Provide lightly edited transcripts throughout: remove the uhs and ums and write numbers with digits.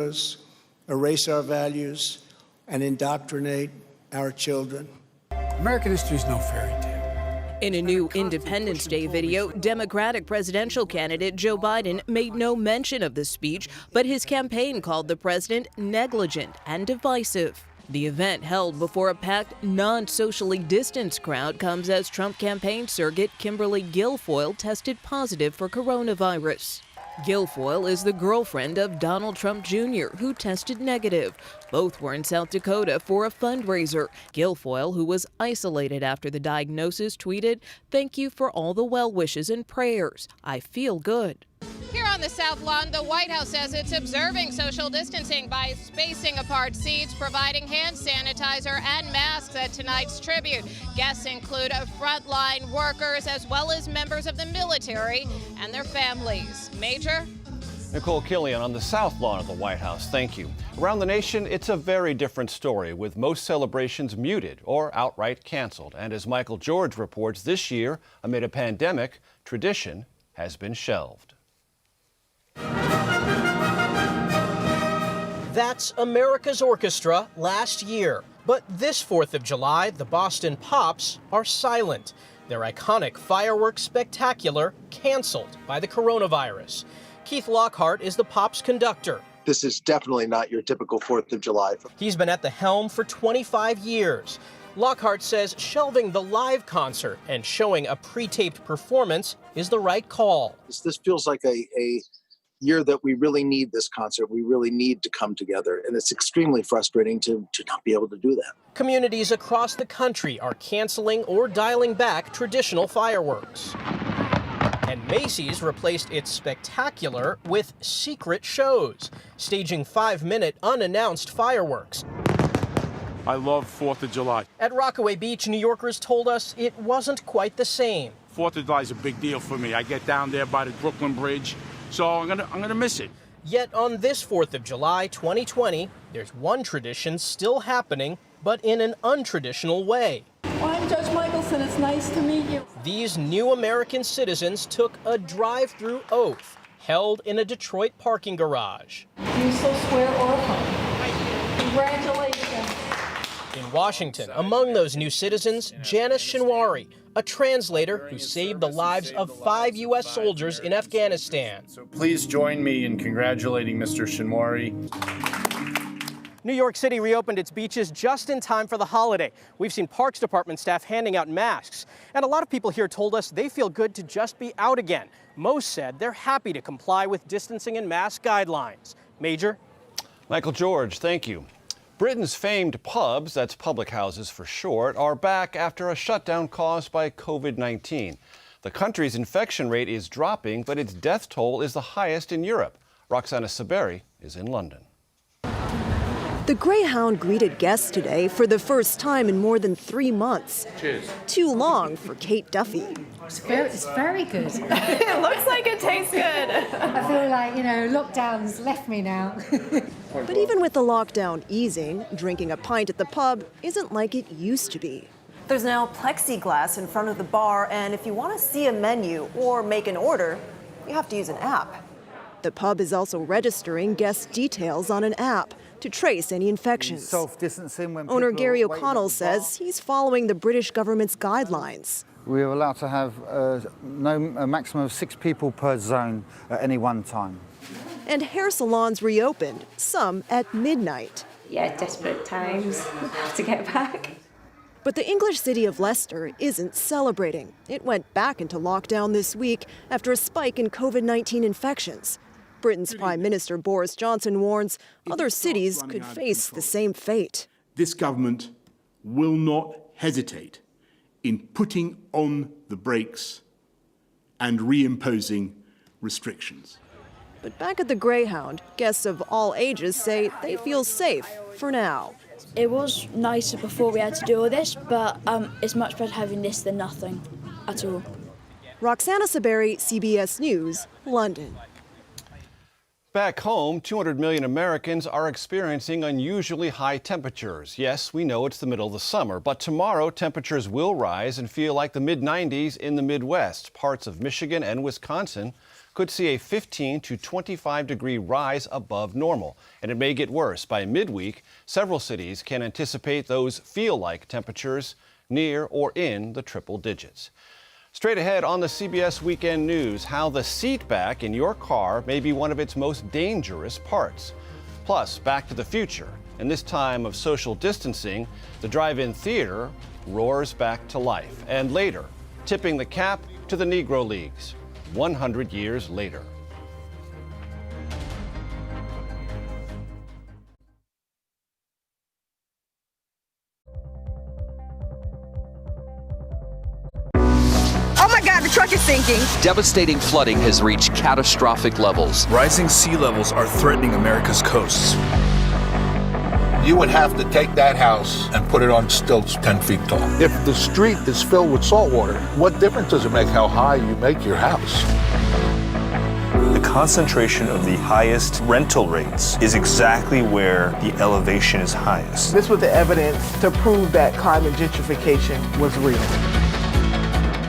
erase our values, and indoctrinate our children. American history is no fairy tale. In a new Independence Day video, Democratic presidential candidate Joe Biden made no mention of the speech, but his campaign called the president negligent and divisive. The event, held before a packed, non-socially distanced crowd, comes as Trump campaign surrogate Kimberly Guilfoyle tested positive for coronavirus. Guilfoyle is the girlfriend of Donald Trump Jr., who tested negative. Both were in South Dakota for a fundraiser. Guilfoyle, who was isolated after the diagnosis, tweeted, "Thank you for all the well wishes and prayers. I feel good." Here on the South Lawn, the White House says it's observing social distancing by spacing apart seats, providing hand sanitizer and masks at tonight's tribute. Guests include frontline workers as well as members of the military and their families. Major? Nicole Killian on the South Lawn of the White House. Thank you. Around the nation, it's a very different story, with most celebrations muted or outright canceled. And as Michael George reports, this year, amid a pandemic, tradition has been shelved. That's America's Orchestra last year. But this 4th of July, the Boston Pops are silent. Their iconic fireworks spectacular canceled by the coronavirus. Keith Lockhart is the Pops conductor. This is definitely not your typical 4th of July. He's been at the helm for 25 years. Lockhart says shelving the live concert and showing a pre-taped performance is the right call. This feels like a year that we really need this concert. We really need to come together, and it's extremely frustrating to not be able to do that. Communities across the country are canceling or dialing back traditional fireworks. And Macy's replaced its spectacular with secret shows, staging 5-minute unannounced fireworks. I love 4th of July. At Rockaway Beach, New Yorkers told us it wasn't quite the same. 4th of July is a big deal for me. I get down there by the Brooklyn Bridge, so I'm gonna miss it. Yet on this 4th of July 2020, there's one tradition still happening, but in an untraditional way. I'm Judge Michelson. It's nice to meet you. These new American citizens took a drive-through oath held in a Detroit parking garage. Do you still swear or affirm? Congratulations. In Washington, among those new citizens, Janice Shinwari, a translator who saved the lives of 5 U.S. soldiers in Afghanistan. So please join me in congratulating Mr. Shinwari. New York City reopened its beaches just in time for the holiday. We've seen Parks Department staff handing out masks. And a lot of people here told us they feel good to just be out again. Most said they're happy to comply with distancing and mask guidelines. Major? Michael George, thank you. Britain's famed pubs, that's public houses for short, are back after a shutdown caused by COVID-19. The country's infection rate is dropping, but its death toll is the highest in Europe. Roxana Saberi is in London. The Greyhound greeted guests today for the first time in more than 3 months. Cheers. Too long for Kate Duffy. It's very good. It looks like it tastes good. I feel like, lockdown's left me now. But even with the lockdown easing, drinking a pint at the pub isn't like it used to be. There's now plexiglass in front of the bar, and if you want to see a menu or make an order, you have to use an app. The pub is also registering guest details on an app to trace any infections. Self-distancing when Owner Gary people O'Connell says he's following the British government's guidelines. We are allowed to have a maximum of 6 people per zone at any one time. And hair salons reopened, some at midnight. Yeah, desperate times. We have to get back. But the English city of Leicester isn't celebrating. It went back into lockdown this week after a spike in COVID-19 infections. Britain's Prime Minister Boris Johnson warns other cities could face the same fate. This government will not hesitate in putting on the brakes and reimposing restrictions. But back at the Greyhound, guests of all ages say they feel safe for now. It was nicer before we had to do all this, but it's much better having this than nothing at all. Roxana Saberi, CBS News, London. Back home, 200 million Americans are experiencing unusually high temperatures. Yes, we know it's the middle of the summer, but tomorrow temperatures will rise and feel like the mid-90s in the Midwest. Parts of Michigan and Wisconsin could see a 15 to 25 degree rise above normal, and it may get worse. By midweek, several cities can anticipate those feel-like temperatures near or in the triple digits. Straight ahead on the CBS Weekend News, how the seat back in your car may be one of its most dangerous parts. Plus, Back to the Future. In this time of social distancing, the drive-in theater roars back to life. And later, tipping the cap to the Negro Leagues, 100 years later. Oh my God, the truck is sinking. Devastating flooding has reached catastrophic levels. Rising sea levels are threatening America's coasts. You would have to take that house and put it on stilts 10 feet tall. If the street is filled with salt water, what difference does it make how high you make your house? The concentration of the highest rental rates is exactly where the elevation is highest. This was the evidence to prove that carbon gentrification was real.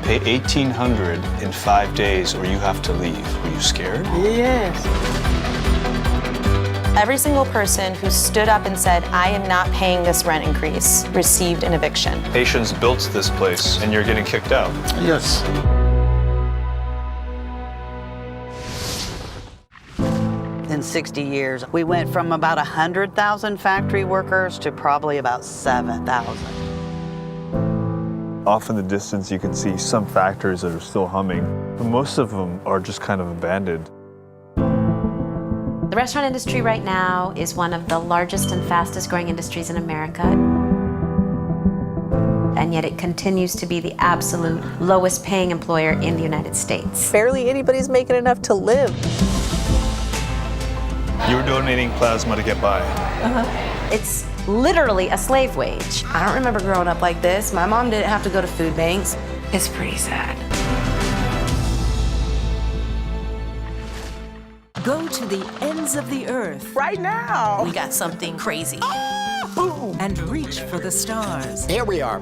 Pay $1,800 in 5 days or you have to leave. Were you scared? Yes. Every single person who stood up and said, I am not paying this rent increase, received an eviction. Haitians built this place and you're getting kicked out. Yes. In 60 years, we went from about 100,000 factory workers to probably about 7,000. Off in the distance, you can see some factories that are still humming, but most of them are just kind of abandoned. The restaurant industry right now is one of the largest and fastest growing industries in America. And yet it continues to be the absolute lowest paying employer in the United States. Barely anybody's making enough to live. You were donating plasma to get by. It's literally a slave wage. I don't remember growing up like this. My mom didn't have to go to food banks. It's pretty sad. Go to the ends of the earth. Right now. We got something crazy. And reach for the stars. Here we are.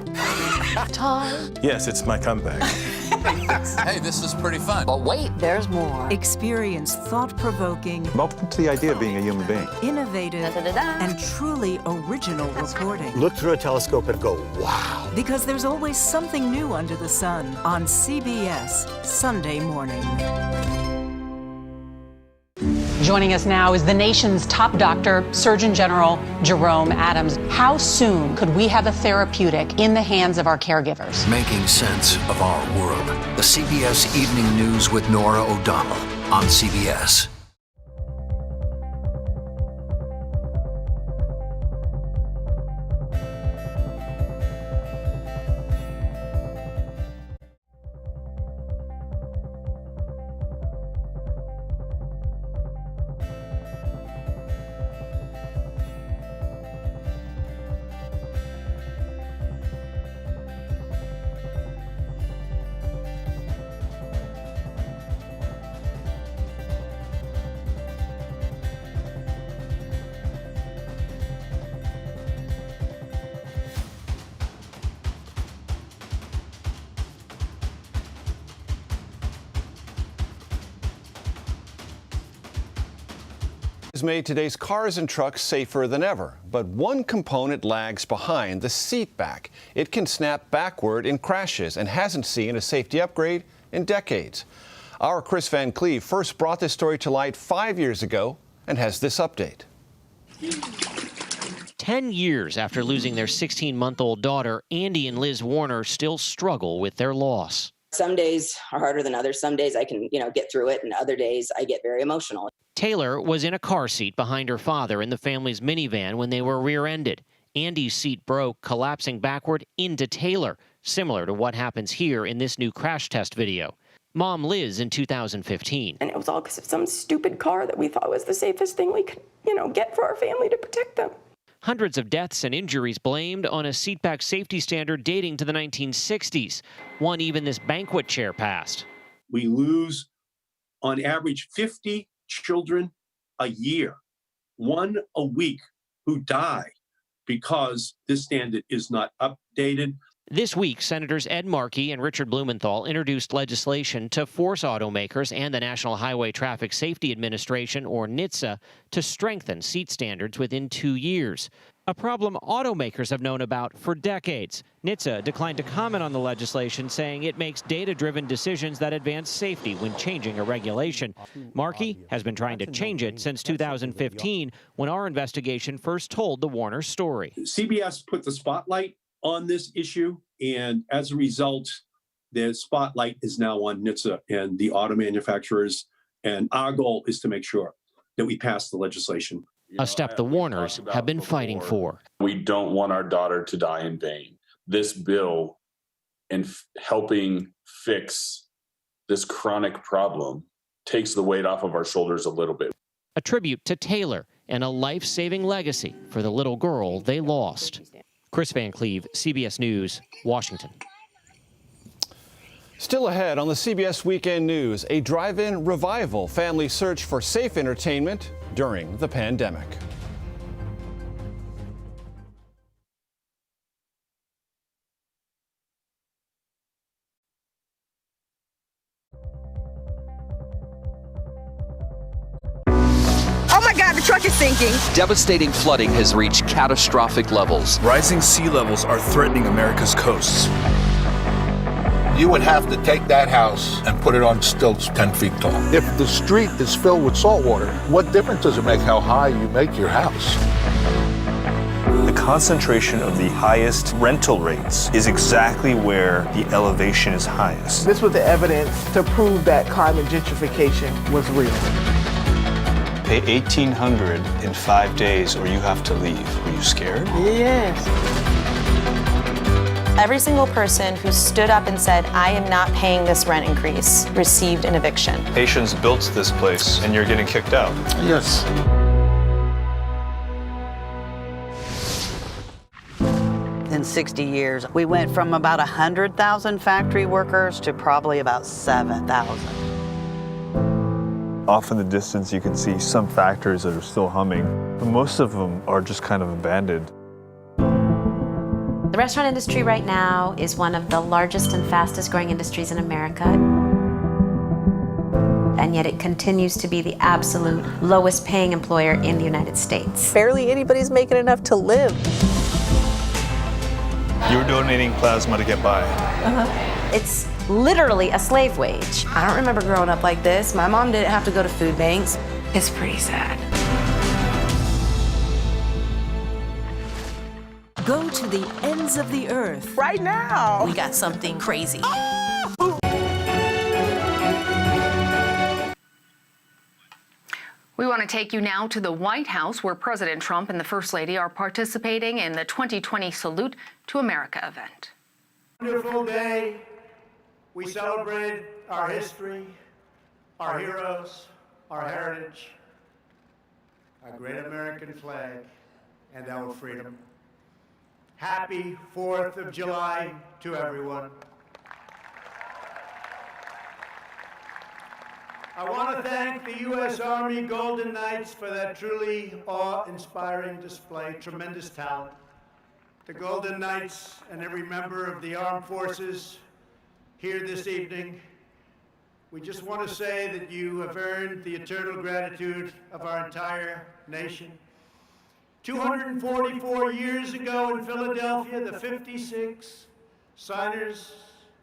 Time. Yes, it's my comeback. Hey, this is pretty fun. But wait, there's more. Experience thought-provoking, Welcome to the idea of being a human being. innovative, and truly original reporting. Look through a telescope and go, wow. Because there's always something new under the sun on CBS Sunday morning. Joining us now is the nation's top doctor, Surgeon General Jerome Adams. How soon could we have a therapeutic in the hands of our caregivers? Making sense of our world. The CBS Evening News with Norah O'Donnell on CBS. Has made today's cars and trucks safer than ever, but one component lags behind: the seat back. It can snap backward in crashes and hasn't seen a safety upgrade in decades. Our Chris Van Cleve first brought this story to light 5 years ago and has this update. 10 years after losing their 16-month-old daughter, Andy and Liz Warner still struggle with their loss. Some days are harder than others. Some days I can, get through it, and other days I get very emotional. Taylor was in a car seat behind her father in the family's minivan when they were rear-ended. Andy's seat broke, collapsing backward into Taylor, similar to what happens here in this new crash test video. Mom Liz in 2015. And it was all because of some stupid car that we thought was the safest thing we could, get for our family to protect them. Hundreds of deaths and injuries blamed on a seatback safety standard dating to the 1960s. One even this banquet chair passed. We lose, on average, 50 children a year, one a week, who die because this standard is not updated. This week, Senators Ed Markey and Richard Blumenthal introduced legislation to force automakers and the National Highway Traffic Safety Administration, or Nitsa, to strengthen seat standards within 2 years. A problem automakers have known about for decades. Nitsa declined to comment on the legislation, saying it makes data-driven decisions that advance safety when changing a regulation. Markey has been trying to change it since 2015, when our investigation first told the Warner story. CBS put the spotlight on this issue, and as a result, the spotlight is now on Nitsa and the auto manufacturers, and our goal is to make sure that we pass the legislation. A step the Warners have been fighting for. We don't want our daughter to die in vain. This bill, in helping fix this chronic problem, takes the weight off of our shoulders a little bit. A tribute to Taylor and a life-saving legacy for the little girl they lost. Chris Van Cleve, CBS News, Washington. Still ahead on the CBS Weekend News, a drive-in revival. Families search for safe entertainment during the pandemic. Oh my God, the truck is sinking. Devastating flooding has reached catastrophic levels. Rising sea levels are threatening America's coasts. You would have to take that house and put it on stilts 10 feet tall. If the street is filled with salt water, what difference does it make how high you make your house? The concentration of the highest rental rates is exactly where the elevation is highest. This was the evidence to prove that climate gentrification was real. Pay $1,800 in 5 days or you have to leave. Were you scared? Yes. Every single person who stood up and said, I am not paying this rent increase, received an eviction. Haitians built this place and you're getting kicked out. Yes. In 60 years, we went from about 100,000 factory workers to probably about 7,000. Off in the distance, you can see some factories that are still humming, but most of them are just kind of abandoned. The restaurant industry right now is one of the largest and fastest growing industries in America. And yet it continues to be the absolute lowest paying employer in the United States. Barely anybody's making enough to live. You're donating plasma to get by. It's literally a slave wage. I don't remember growing up like this. My mom didn't have to go to food banks. It's pretty sad. Go to the ends of the earth. Right now. We got something crazy. We want to take you now to the White House, where President Trump and the First Lady are participating in the 2020 Salute to America event. Wonderful day. We celebrate our history, our heroes, our heritage, our great American flag, and our freedom. Happy 4th of July to everyone. I want to thank the U.S. Army Golden Knights for that truly awe-inspiring display, tremendous talent. The Golden Knights and every member of the armed forces here this evening, we just want to say that you have earned the eternal gratitude of our entire nation. 244 years ago in Philadelphia, the 56 signers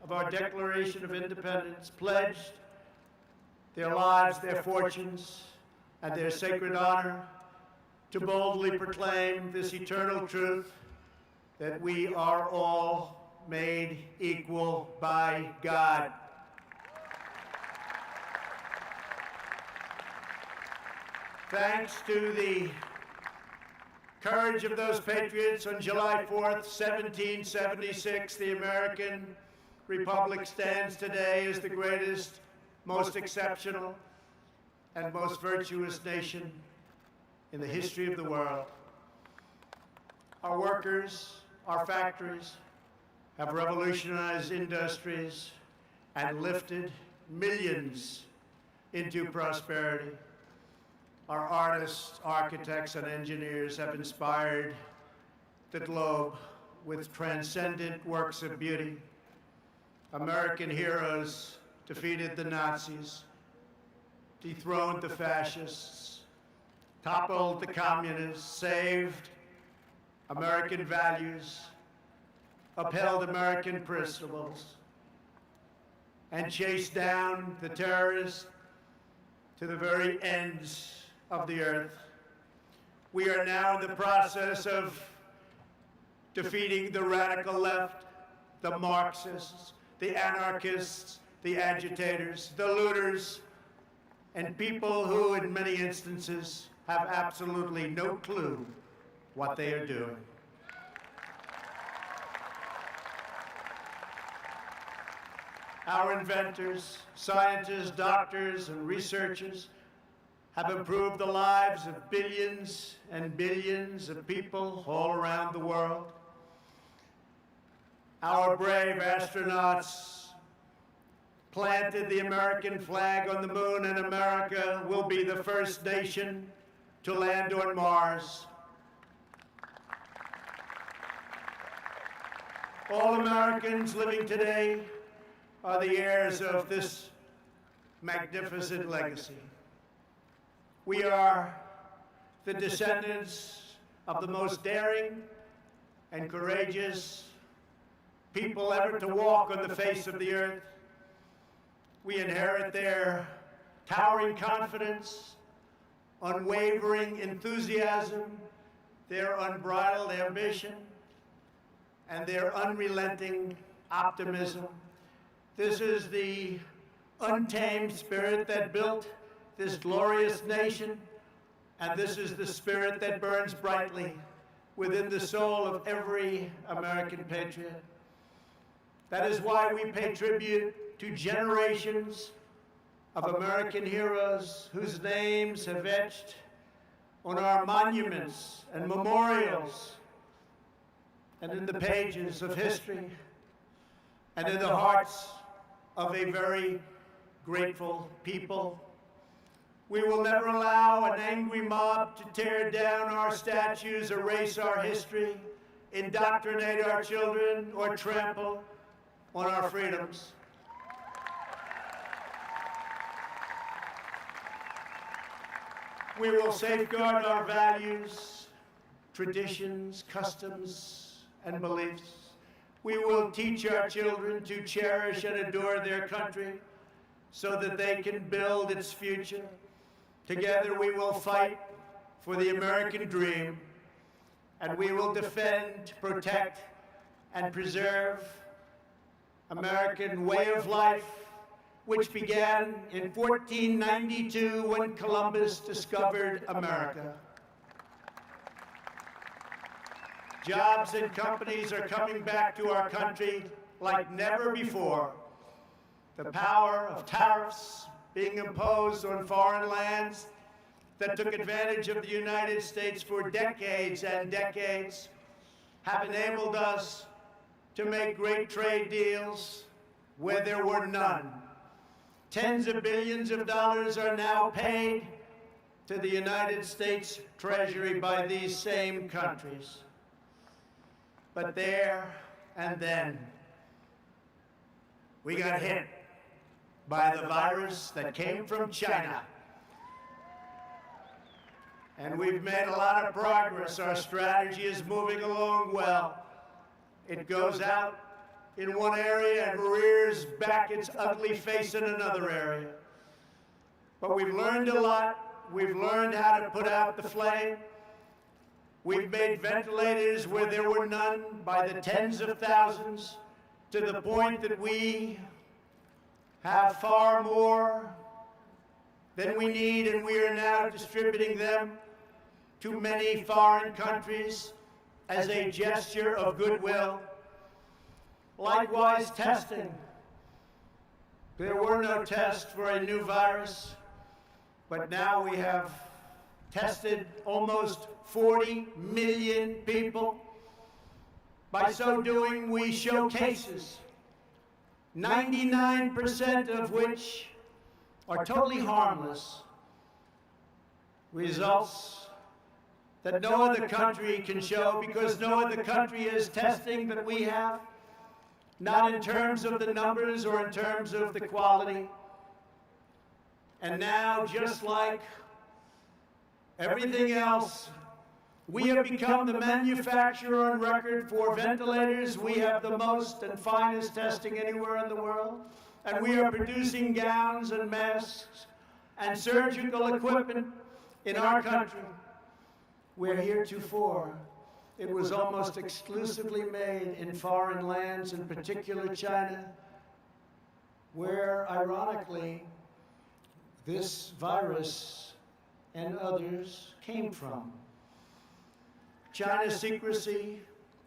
of our Declaration of Independence pledged their lives, their fortunes, and their sacred honor to boldly proclaim this eternal truth that we are all made equal by God. Thanks to the courage of those patriots, on July 4th, 1776, the American Republic stands today as the greatest, most exceptional, and most virtuous nation in the history of the world. Our workers, our factories, have revolutionized industries and lifted millions into prosperity. Our artists, architects, and engineers have inspired the globe with transcendent works of beauty. American heroes defeated the Nazis, dethroned the fascists, toppled the communists, saved American values, upheld American principles, and chased down the terrorists to the very ends of the earth. We are now in the process of defeating the radical left, the Marxists, the anarchists, the agitators, the looters, and people who, in many instances, have absolutely no clue what they are doing. Our inventors, scientists, doctors, and researchers have improved the lives of billions and billions of people all around the world. Our brave astronauts planted the American flag on the moon, and America will be the first nation to land on Mars. All Americans living today are the heirs of this magnificent legacy. We are the descendants of the most daring and courageous people ever to walk on the face of the earth. We inherit their towering confidence, unwavering enthusiasm, their unbridled ambition, and their unrelenting optimism. This is the untamed spirit that built this glorious nation, and this is the spirit that burns brightly within the soul of every American patriot. That is why we pay tribute to generations of American heroes whose names have etched on our monuments and memorials and in the pages of history and in the hearts of a very grateful people. We will never allow an angry mob to tear down our statues, erase our history, indoctrinate our children, or trample on our freedoms. We will safeguard our values, traditions, customs, and beliefs. We will teach our children to cherish and adore their country so that they can build its future. Together we will fight for the American dream, and we will defend, protect, and preserve American way of life, which began in 1492 when Columbus discovered America. Jobs and companies are coming back to our country like never before. The power of tariffs being imposed on foreign lands that took advantage of the United States for decades and decades have enabled us to make great trade deals where there were none. Tens of billions of dollars are now paid to the United States Treasury by these same countries. But there and then, we got hit by the virus that came from China. And we've made a lot of progress. Our strategy is moving along well. It goes out in one area and rears back its ugly face in another area. But we've learned a lot. We've learned how to put out the flame. We've made ventilators where there were none by the tens of thousands, to the point that we have far more than we need, and we are now distributing them to many foreign countries as a gesture of goodwill. Likewise, testing. There were no tests for a new virus, but now we have tested almost 40 million people. By so doing, we show cases, 99% of which are totally harmless, results that no other country can show, because no other country is testing that we have, not in terms of the numbers or in terms of the quality. And now, just like everything else, we have become the manufacturer on record for ventilators. We have the most and finest testing anywhere in the world. And we are producing gowns and masks and surgical equipment in our country, where heretofore it was almost exclusively made in foreign lands, in particular China, where, ironically, this virus and others came from. China's secrecy,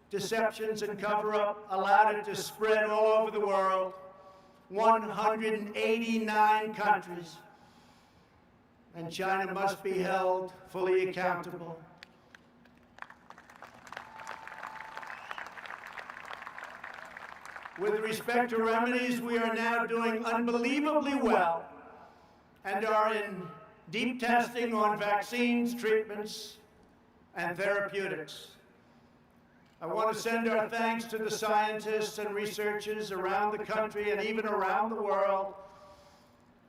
deceptions, and cover-up allowed it to spread all over the world, 189 countries, and China must be held fully accountable. With respect to remedies, we are now doing unbelievably well and are in deep testing on vaccines, treatments, and therapeutics. I want to send our thanks to the scientists and researchers around the country and even around the world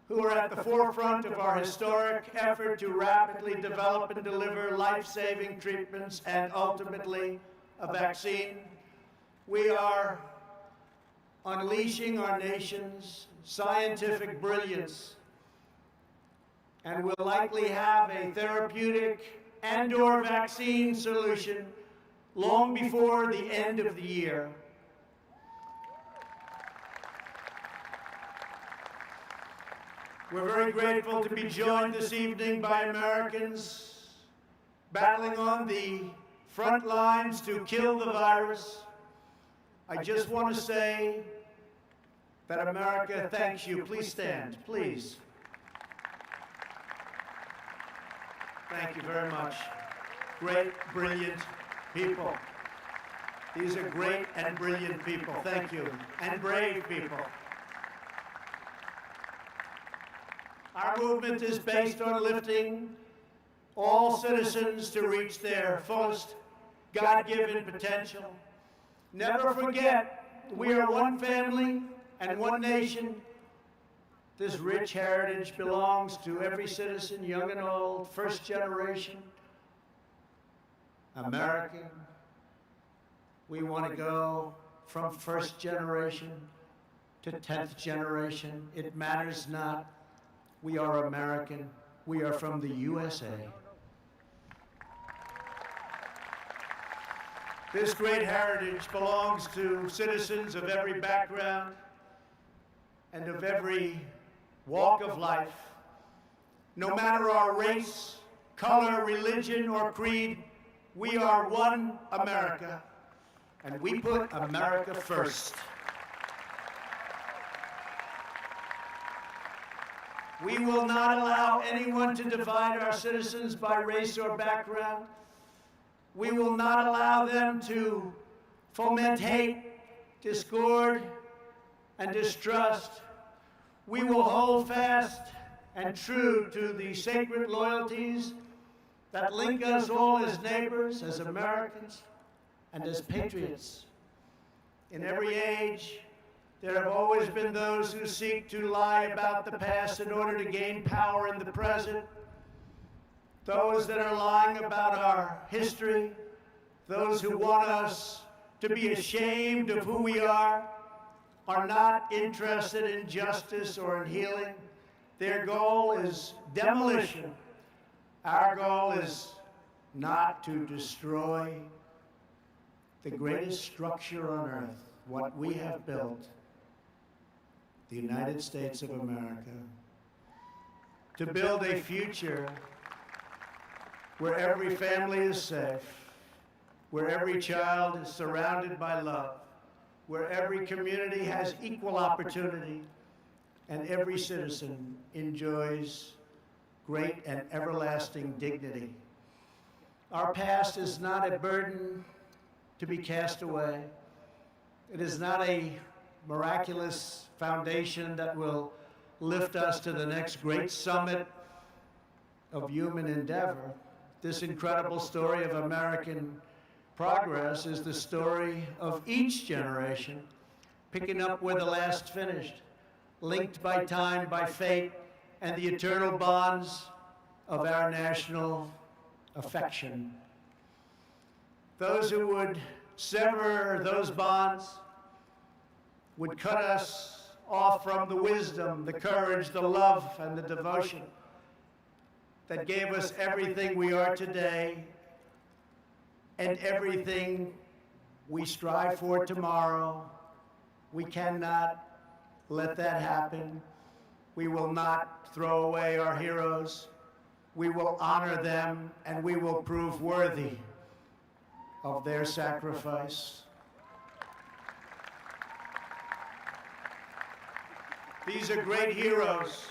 who are at the forefront of our historic effort to rapidly develop and deliver life-saving treatments and ultimately a vaccine. We are unleashing our nation's scientific brilliance and will likely have a therapeutic and/or vaccine solution long before the end of the year. We're very grateful to be joined this evening by Americans battling on the front lines to kill the virus. I just want to say that America thanks you. Please stand, please. Thank you very much. Great, brilliant people. These are great and brilliant people. Thank you. And brave people. Our movement is based on lifting all citizens to reach their fullest God-given potential. Never forget, we are one family and one nation. This rich heritage belongs to every citizen, young and old, first generation American. We want to go from first generation to 10th generation. It matters not. We are American. We are from the USA. This great heritage belongs to citizens of every background and of every walk of life. No matter our race, color, religion, or creed, we are one America, and we put America first. We will not allow anyone to divide our citizens by race or background. We will not allow them to foment hate, discord, and distrust. We will hold fast and true to the sacred loyalties that link us all as neighbors, as Americans, and as patriots. In every age, there have always been those who seek to lie about the past in order to gain power in the present. Those that are lying about our history, those who want us to be ashamed of who we are not interested in justice or in healing. Their goal is demolition. Our goal is not to destroy the greatest structure on earth, what we have built, the United States of America, to build a future where every family is safe, where every child is surrounded by love, where every community has equal opportunity, and every citizen enjoys great and everlasting dignity. Our past is not a burden to be cast away. It is not a miraculous foundation that will lift us to the next great summit of human endeavor. This incredible story of American progress is the story of each generation, picking up where the last finished, linked by time, by fate, and the eternal bonds of our national affection. Those who would sever those bonds would cut us off from the wisdom, the courage, the love, and the devotion that gave us everything we are today and everything we strive for tomorrow. We cannot let that happen. We will not throw away our heroes. We will honor them, and we will prove worthy of their sacrifice. These are great heroes.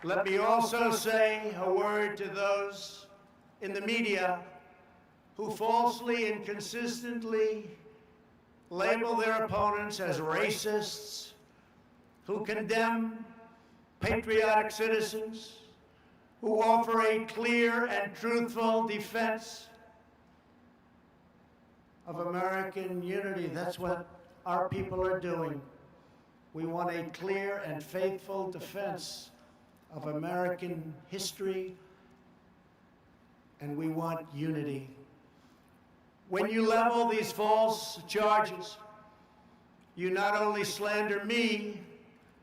Let me also say a word to those in the media who falsely and consistently label their opponents as racists, who condemn patriotic citizens, who offer a clear and truthful defense of American unity. That's what our people are doing. We want a clear and faithful defense of American history, and we want unity. When you level these false charges, you not only slander me,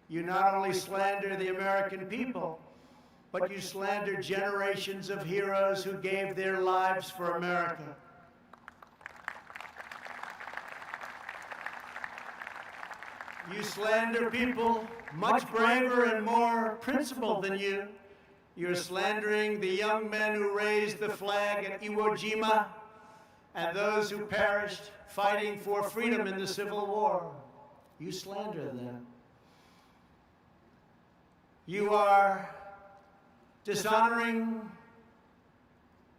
you not only slander the American people, but you slander generations of heroes who gave their lives for America. You slander people much braver and more principled than you. You're slandering the young men who raised the flag at Iwo Jima and those who perished fighting for freedom in the Civil War. You slander them. You are dishonoring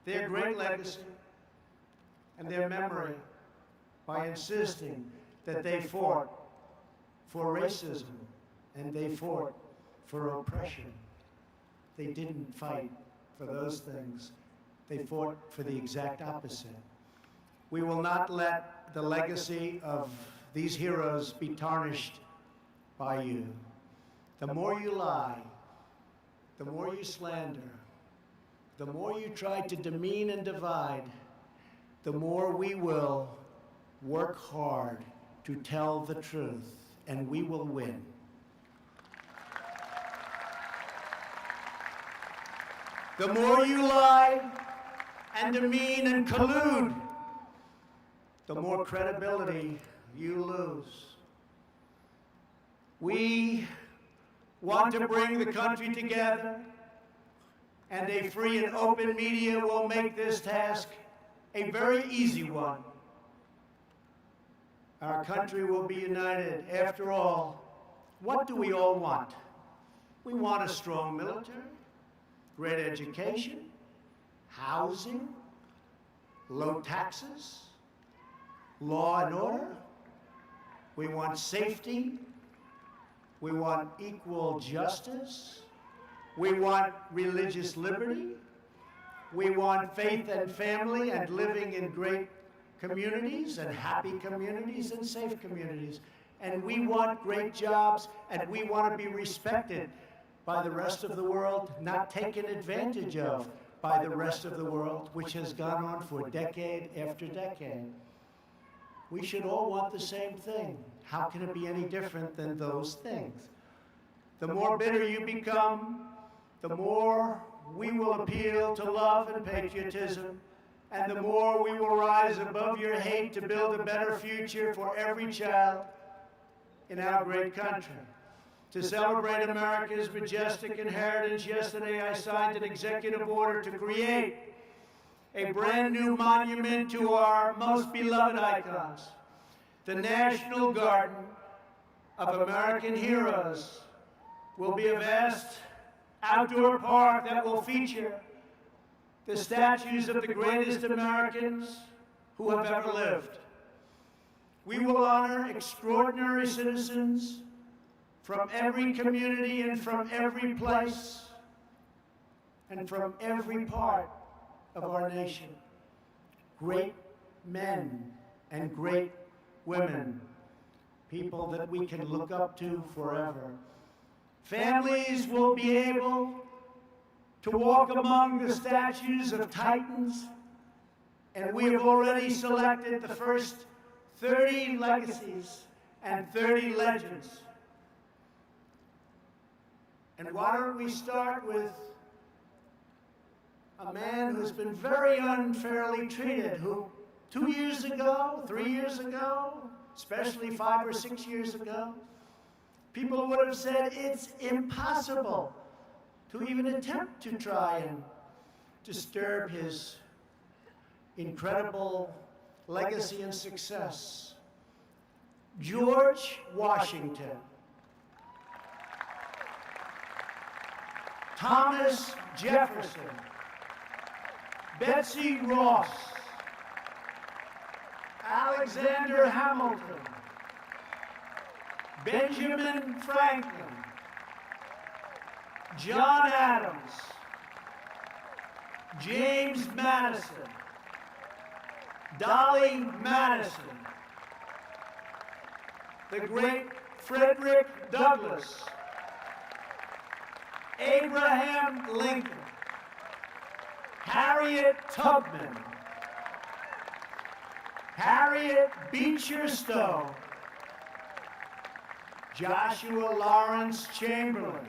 their great legacy and their memory by insisting that they fought for racism and they fought for oppression. They didn't fight for those things. They fought for the exact opposite. We will not let the legacy of these heroes be tarnished by you. The more you lie, the more you slander, the more you try to demean and divide, the more we will work hard to tell the truth, and we will win. The more you lie and demean and collude, the more credibility you lose. We want to bring the country together, and a free and open media will make this task a very easy one. Our country will be united. After all, what do we all want? We want a strong military, great education, housing, low taxes, law and order. We want safety. We want equal justice. We want religious liberty. We want faith and family and living in great communities and happy communities and safe communities. And we want great jobs, and we want to be respected by the rest of the world, not taken advantage of by the rest of the world, which has gone on for decade after decade. We should all want the same thing. How can it be any different than those things? The more bitter you become, the more we will appeal to love and patriotism, and the more we will rise above your hate to build a better future for every child in our great country. To celebrate America's majestic inheritance, yesterday I signed an executive order to create a brand new monument to our most beloved icons, the National Garden of American Heroes will be a vast outdoor park that will feature the statues of the greatest Americans who have ever lived. We will honor extraordinary citizens from every community and from every place and from every part of our nation. Great men and great women, people that we can look up to forever. Families will be able to walk among the statues of titans, and we have already selected the first 30 legacies and 30 legends. And why don't we start with a man who's been very unfairly treated, who 2 years ago, 3 years ago, especially 5 or 6 years ago, people would have said it's impossible to even attempt to try and disturb his incredible legacy and success. George Washington, Thomas Jefferson, Betsy Ross, Alexander Hamilton, Benjamin Franklin, John Adams, James Madison, Dolly Madison, the great Frederick Douglass, Abraham Lincoln, Harriet Tubman, Harriet Beecher Stowe, Joshua Lawrence Chamberlain,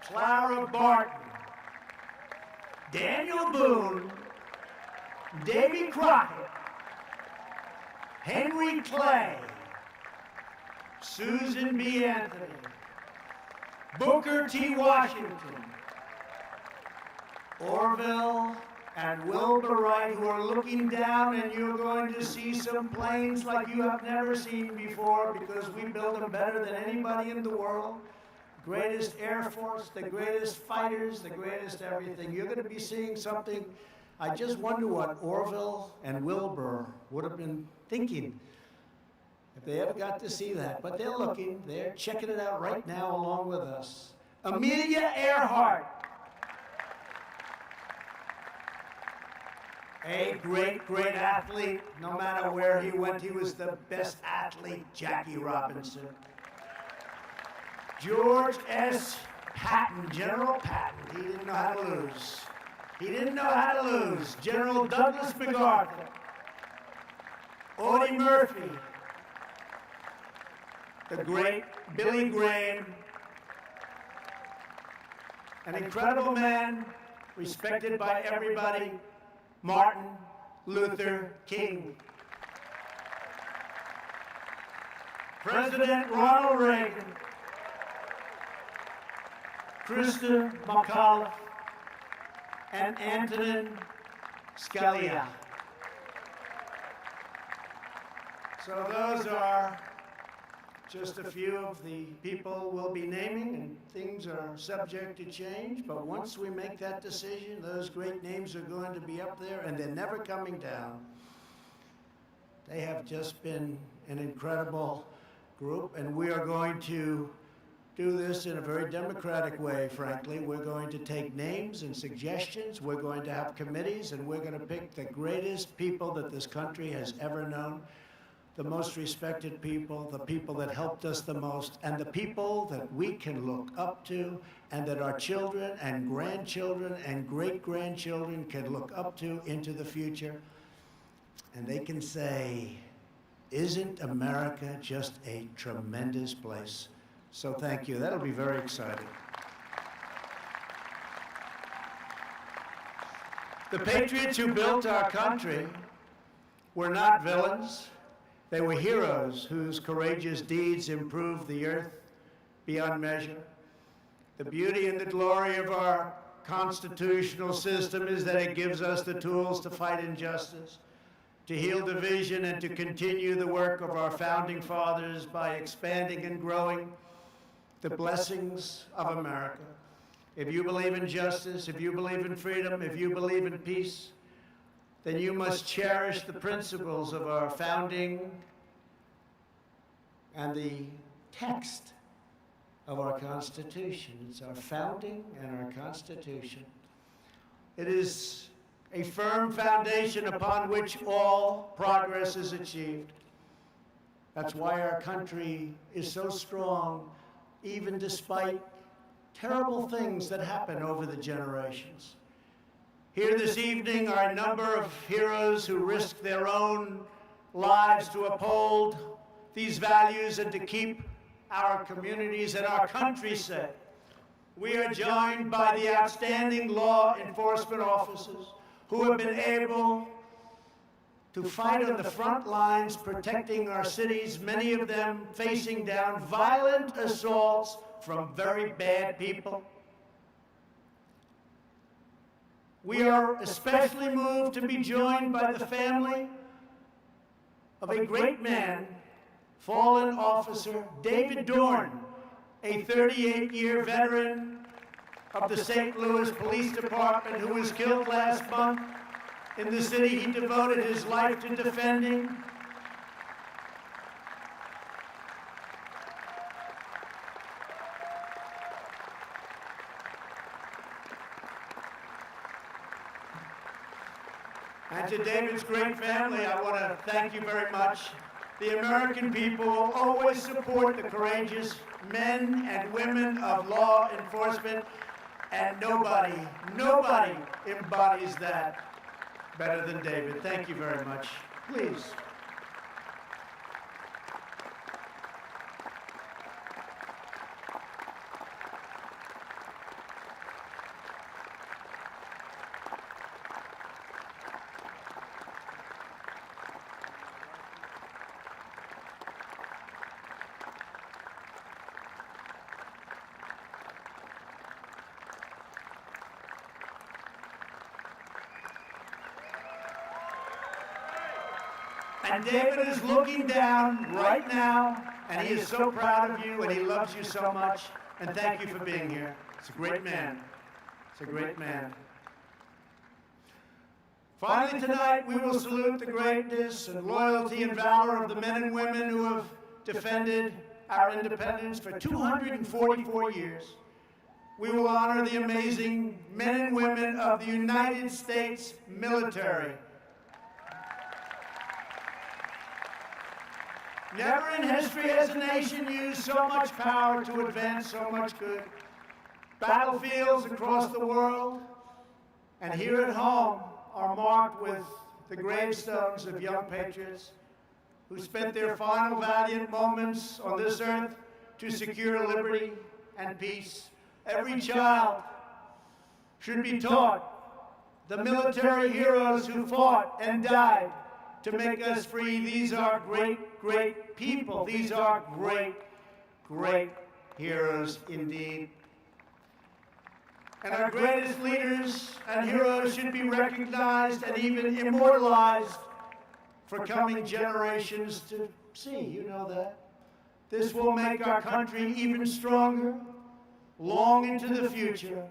Clara Barton, Daniel Boone, Davy Crockett, Henry Clay, Susan B. Anthony, Booker T. Washington, Orville and Wilbur Wright, who are looking down, and you're going to see some planes like you have never seen before, because we build them better than anybody in the world. Greatest Air Force, the greatest fighters, the greatest everything. You're going to be seeing something. I just wonder what Orville and Wilbur would have been thinking if they ever got to see that. But they're looking, they're checking it out right now along with us. Amelia Earhart, a great, great athlete. No matter where he went, he was the best athlete. Jackie Robinson. George S. Patton, General Patton. He didn't know how to lose. He didn't know how to lose. General Douglas MacArthur. Audie Murphy. The great Billy Graham. An incredible man, respected by everybody, Martin Luther King. President Ronald Reagan. Krista McAuliffe, and Antonin Scalia. So those are just a few of the people we'll be naming, and things are subject to change, but once we make that decision, those great names are going to be up there, and they're never coming down. They have just been an incredible group, and we are going to do this in a very democratic way, frankly. We're going to take names and suggestions. We're going to have committees, and we're going to pick the greatest people that this country has ever known, the most respected people, the people that helped us the most, and the people that we can look up to, and that our children and grandchildren and great-grandchildren can look up to into the future. And they can say, isn't America just a tremendous place? So thank you. That'll be very exciting. The patriots who built our country were not villains. They were heroes whose courageous deeds improved the earth beyond measure. The beauty and the glory of our constitutional system is that it gives us the tools to fight injustice, to heal division, and to continue the work of our founding fathers by expanding and growing the blessings of America. If you believe in justice, if you believe in freedom, if you believe in peace, then you must cherish the principles of our founding and the text of our Constitution. It's our founding and our Constitution. It is a firm foundation upon which all progress is achieved. That's why our country is so strong, even despite terrible things that happen over the generations. Here this evening are a number of heroes who risked their own lives to uphold these values and to keep our communities and our country safe. We are joined by the outstanding law enforcement officers who have been able to fight on the front lines protecting our cities, many of them facing down violent assaults from very bad people. We are especially moved to be joined by the family of a great man, fallen officer David Dorn, a 38-year veteran of the St. Louis Police Department who was killed last month in the city he devoted his life to defending. And to David's great family, I want to thank you very much. The American people will always support the courageous men and women of law enforcement, and nobody embodies that better than David. Thank you very much. Please. And David is looking down right now, and he is so proud of you, and he loves you so much. And thank you for being here. It's a great man. It's a great man. Finally, tonight, we will salute the greatness and loyalty and valor of the men and women who have defended our independence for 244 years. We will honor the amazing men and women of the United States military. Never in history has a nation used so much power to advance so much good. Battlefields across the world and here at home are marked with the gravestones of young patriots who spent their final valiant moments on this earth to secure liberty and peace. Every child should be taught the military heroes who fought and died to make us free. These are great, great people. These are great, great heroes indeed. And our greatest leaders and heroes should be recognized and even immortalized for coming generations to see. You know that. This will make our country even stronger, long into the future.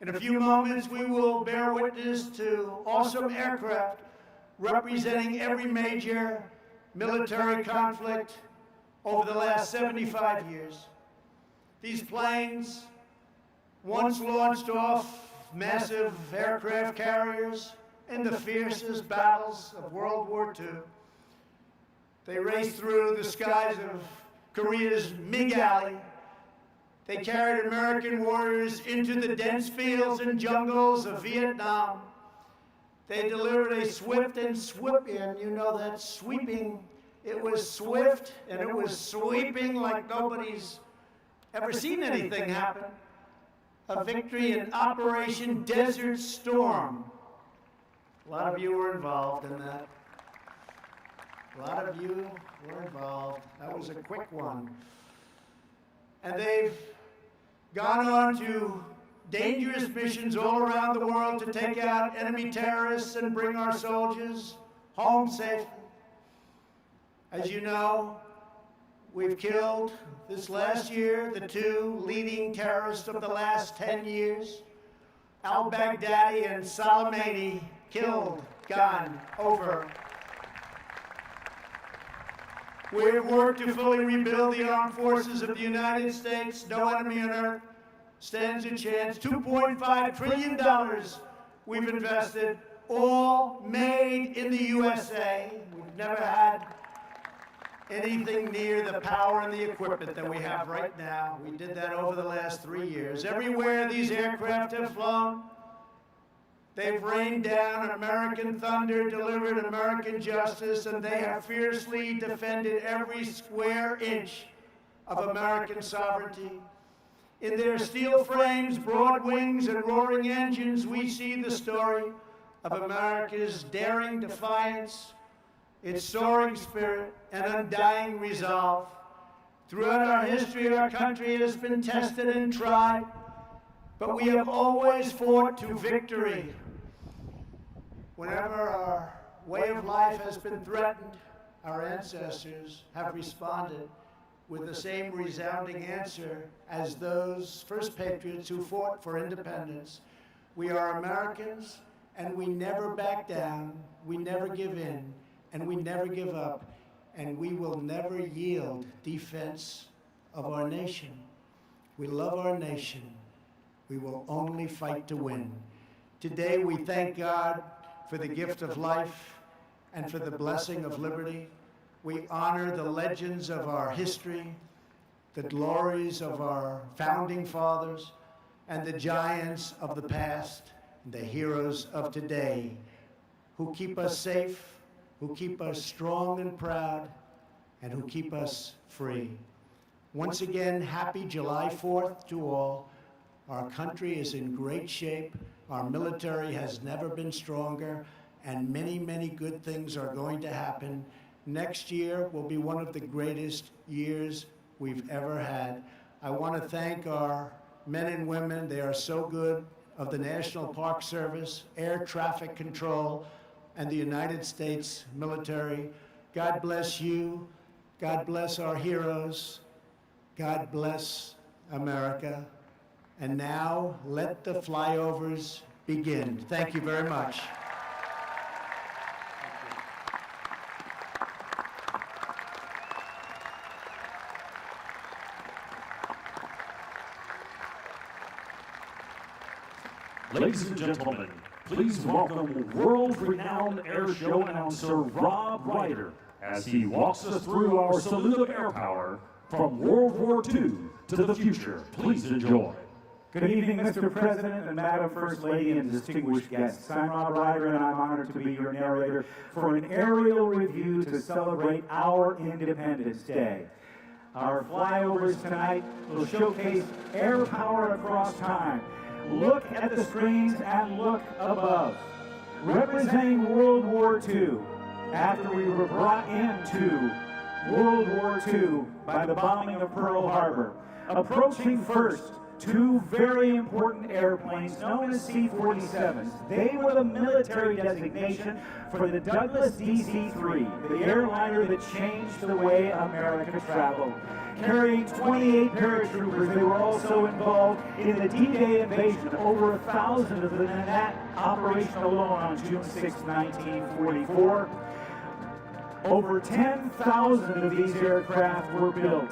In a few moments, we will bear witness to awesome aircraft representing every major military conflict over the last 75 years. These planes once launched off massive aircraft carriers in the fiercest battles of World War II. They raced through the skies of Korea's MiG Alley. They carried American warriors into the dense fields and jungles of Vietnam. They delivered a swift and sweeping, you know that sweeping, it was swift and it was sweeping like nobody's ever seen anything happen. A victory in Operation Desert Storm. A lot of you were involved in that. A lot of you were involved. That was a quick one. And they've gone on to dangerous missions all around the world to take out enemy terrorists and bring our soldiers home safely. As you know, we've killed this last year the two leading terrorists of the last 10 years, al-Baghdadi and Soleimani, killed, gone, over. We have worked to fully rebuild the armed forces of the United States. No enemy on earth stands a chance. $2.5 trillion we've invested all made in the USA. We've never had anything near the power and the equipment that we have right now. We did that over the last 3 years. Everywhere these aircraft have flown, they've rained down American thunder, delivered American justice, and they have fiercely defended every square inch of American sovereignty. In their steel frames, broad wings, and roaring engines, we see the story of America's daring defiance, its soaring spirit, and undying resolve. Throughout our history, our country has been tested and tried, but we have always fought to victory. Whenever our way of life has been threatened, our ancestors have responded with the same resounding answer as those first patriots who fought for independence. We are Americans, and we never back down, we never give in, and we never give up, and we will never yield defense of our nation. We love our nation. We will only fight to win. Today we thank God for the gift of life and for the blessing of liberty. We honor the legends of our history, the glories of our founding fathers, and the giants of the past, the heroes of today, who keep us safe, who keep us strong and proud, and who keep us free. Once again, happy July 4th to all. Our country is in great shape. Our military has never been stronger, and many, many good things are going to happen. Next year will be one of the greatest years we've ever had. I want to thank our men and women. They are so good, of the National Park Service, Air Traffic Control, and the United States military. God bless you. God bless our heroes. God bless America. And now, let the flyovers begin. Thank you very much. Ladies and gentlemen, please welcome world-renowned air show announcer Rob Ryder as he walks us through our salute of air power from World War II to the future. Please enjoy. Good evening, Mr. President and Madam First Lady and distinguished guests. I'm Rob Ryder, and I'm honored to be your narrator for an aerial review to celebrate our Independence Day. Our flyovers tonight will showcase air power across time. Look at the screens and look above. Representing World War II, after we were brought into World War II by the bombing of Pearl Harbor. Approaching first, two very important airplanes known as C-47s. They were the military designation for the Douglas DC-3, the airliner that changed the way America traveled. Carrying 28 paratroopers, they were also involved in the D-Day invasion, over 1,000 of them in that operation alone on June 6, 1944. Over 10,000 of these aircraft were built.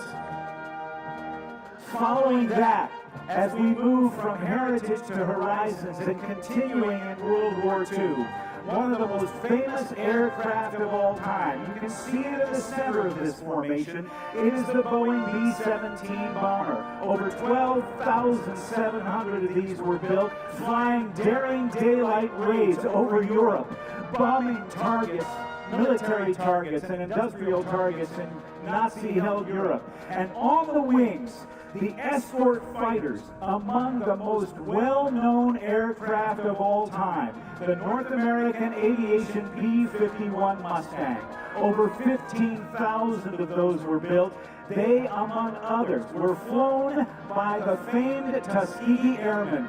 Following that, as we move from heritage to horizons and continuing in World War II, one of the most famous aircraft of all time. You can see it in the center of this formation. It is the Boeing B-17 bomber. Over 12,700 of these were built, flying daring daylight raids over Europe, bombing targets, military targets and industrial targets in Nazi-held Europe. And on the wings, the escort fighters, among the most well-known aircraft of all time, the North American Aviation P-51 Mustang. Over 15,000 of those were built. They, among others, were flown by the famed Tuskegee Airmen.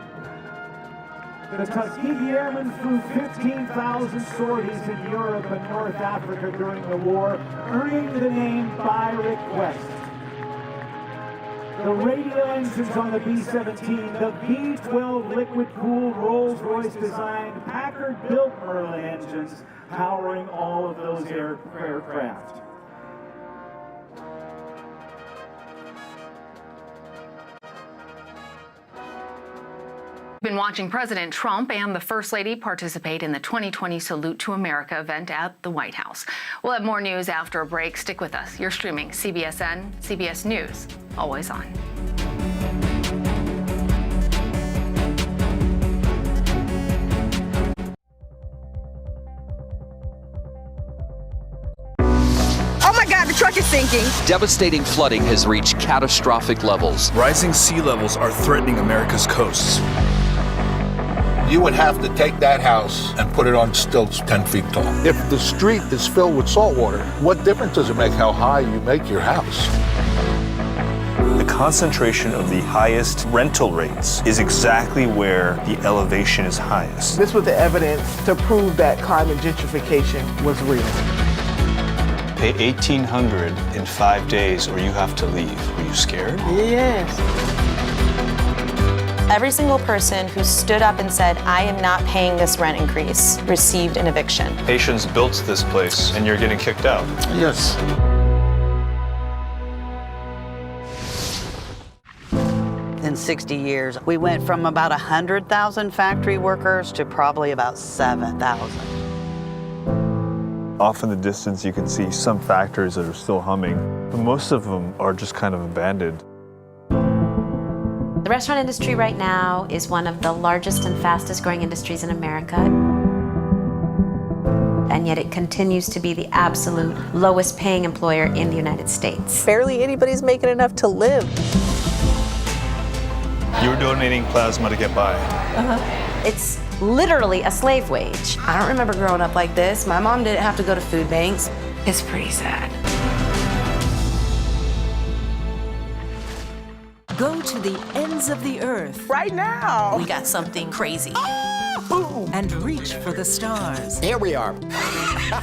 The Tuskegee Airmen flew 15,000 sorties in Europe and North Africa during the war, earning the name by request. The radial engines on the B-17, the V-12 liquid-cooled Rolls-Royce designed Packard-built Merlin engines powering all of those aircraft. Been watching President Trump and the First Lady participate in the 2020 Salute to America event at the White House. We'll have more news after a break. Stick with us. You're streaming CBSN, CBS News, always on. Oh my God, the truck is sinking. Devastating flooding has reached catastrophic levels. Rising sea levels are threatening America's coasts. You would have to take that house and put it on stilts 10 feet tall. If the street is filled with salt water, what difference does it make how high you make your house? The concentration of the highest rental rates is exactly where the elevation is highest. This was the evidence to prove that carbon gentrification was real. Pay $1,800 in 5 days or you have to leave. Were you scared? Yes. Every single person who stood up and said, I am not paying this rent increase, received an eviction. Haitians built this place and you're getting kicked out. Yes. In 60 years, we went from about 100,000 factory workers to probably about 7,000. Off in the distance, you can see some factories that are still humming, but most of them are just kind of abandoned. The restaurant industry right now is one of the largest and fastest growing industries in America. And yet it continues to be the absolute lowest paying employer in the United States. Barely anybody's making enough to live. You were donating plasma to get by. It's literally a slave wage. I don't remember growing up like this. My mom didn't have to go to food banks. It's pretty sad. Go to the ends of the earth. Right now. We got something crazy. And reach for the stars. Here we are.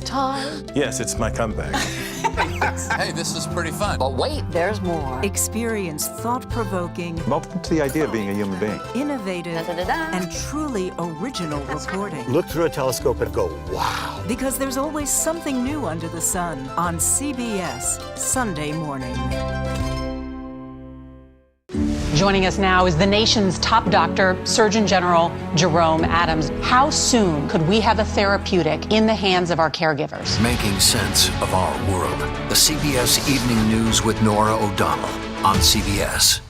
Time. Yes, it's my comeback. Hey, this is pretty fun. But wait, There's more. Experience thought-provoking, I'm open to the idea of being a human being. innovative, and truly original reporting. look through a telescope and go, wow. Because there's always something new under the sun on CBS Sunday morning. Joining us now is the nation's top doctor, Surgeon General Jerome Adams. How soon could we have a therapeutic in the hands of our caregivers? Making sense of our world. The CBS Evening News with Nora O'Donnell on CBS.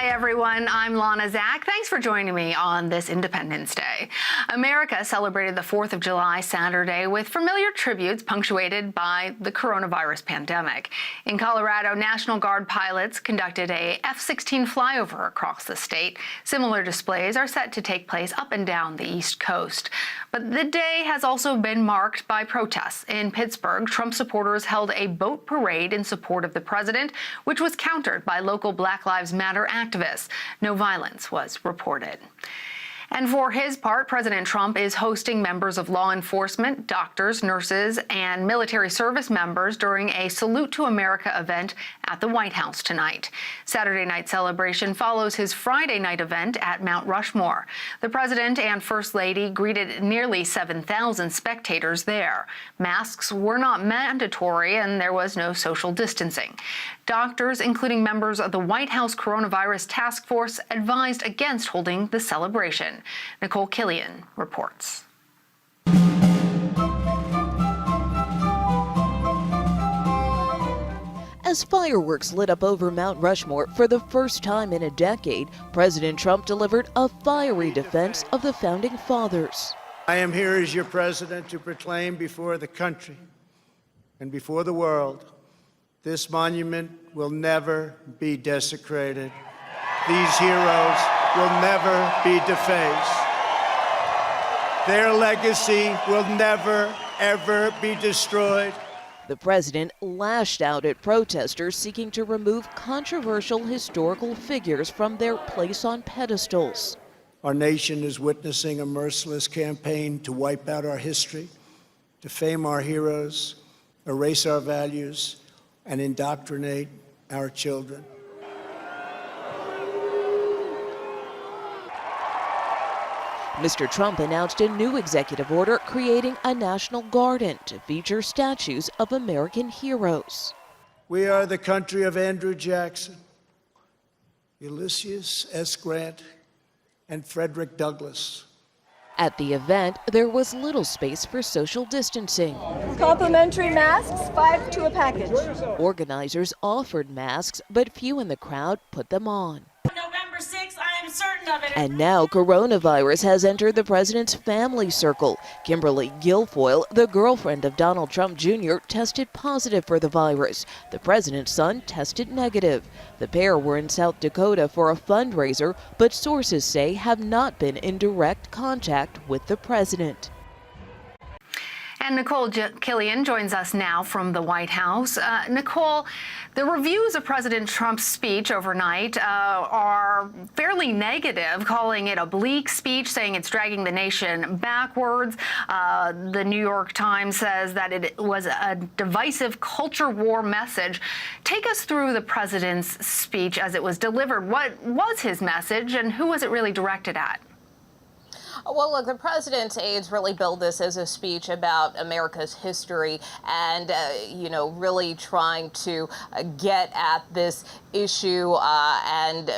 Everyone, I'm Lana Zach. Thanks for joining me on this Independence Day. America celebrated the 4th of July Saturday with familiar tributes punctuated by the coronavirus pandemic. In Colorado, National Guard pilots conducted a F-16 flyover across the state. Similar displays are set to take place up and down the East Coast. But the day has also been marked by protests. In Pittsburgh, Trump supporters held a boat parade in support of the president, which was countered by local Black Lives Matter activists. No violence was reported. And for his part, President Trump is hosting members of law enforcement, doctors, nurses, and military service members during a Salute to America event at the White House tonight. Saturday night celebration follows his Friday night event at Mount Rushmore. The president and first lady greeted nearly 7,000 spectators there. Masks were not mandatory and there was no social distancing. Doctors, including members of the White House Coronavirus Task Force, advised against holding the celebration. Nicole Killian reports. As fireworks lit up over Mount Rushmore for the first time in a decade, President Trump delivered a fiery defense of the Founding Fathers. I am here as your president to proclaim before the country and before the world, this monument will never be desecrated. These heroes will never be defaced. Their legacy will never, ever be destroyed. The president lashed out at protesters seeking to remove controversial historical figures from their place on pedestals. Our nation is witnessing a merciless campaign to wipe out our history, defame our heroes, erase our values, and indoctrinate our children. Mr. Trump announced a new executive order creating a national garden to feature statues of American heroes. We are the country of Andrew Jackson, Ulysses S. Grant, and Frederick Douglass. At the event, there was little space for social distancing. Complimentary masks, 5 to a package. Organizers offered masks, but few in the crowd put them on. November 6th, I am certain of it. And now coronavirus has entered the president's family circle. Kimberly Guilfoyle, the girlfriend of Donald Trump Jr., tested positive for the virus. The president's son tested negative. The pair were in South Dakota for a fundraiser, but sources say have not been in direct contact with the president. And Nicole Killian joins us now from the White House. Nicole, the reviews of President Trump's speech overnight are fairly negative, calling it a bleak speech, saying it's dragging the nation backwards. The New York Times says that it was a divisive culture war message. Take us through the president's speech as it was delivered. What was his message, and who was it really directed at? Well, look, the president's aides really billed this as a speech about America's history and, really trying to get at this issue and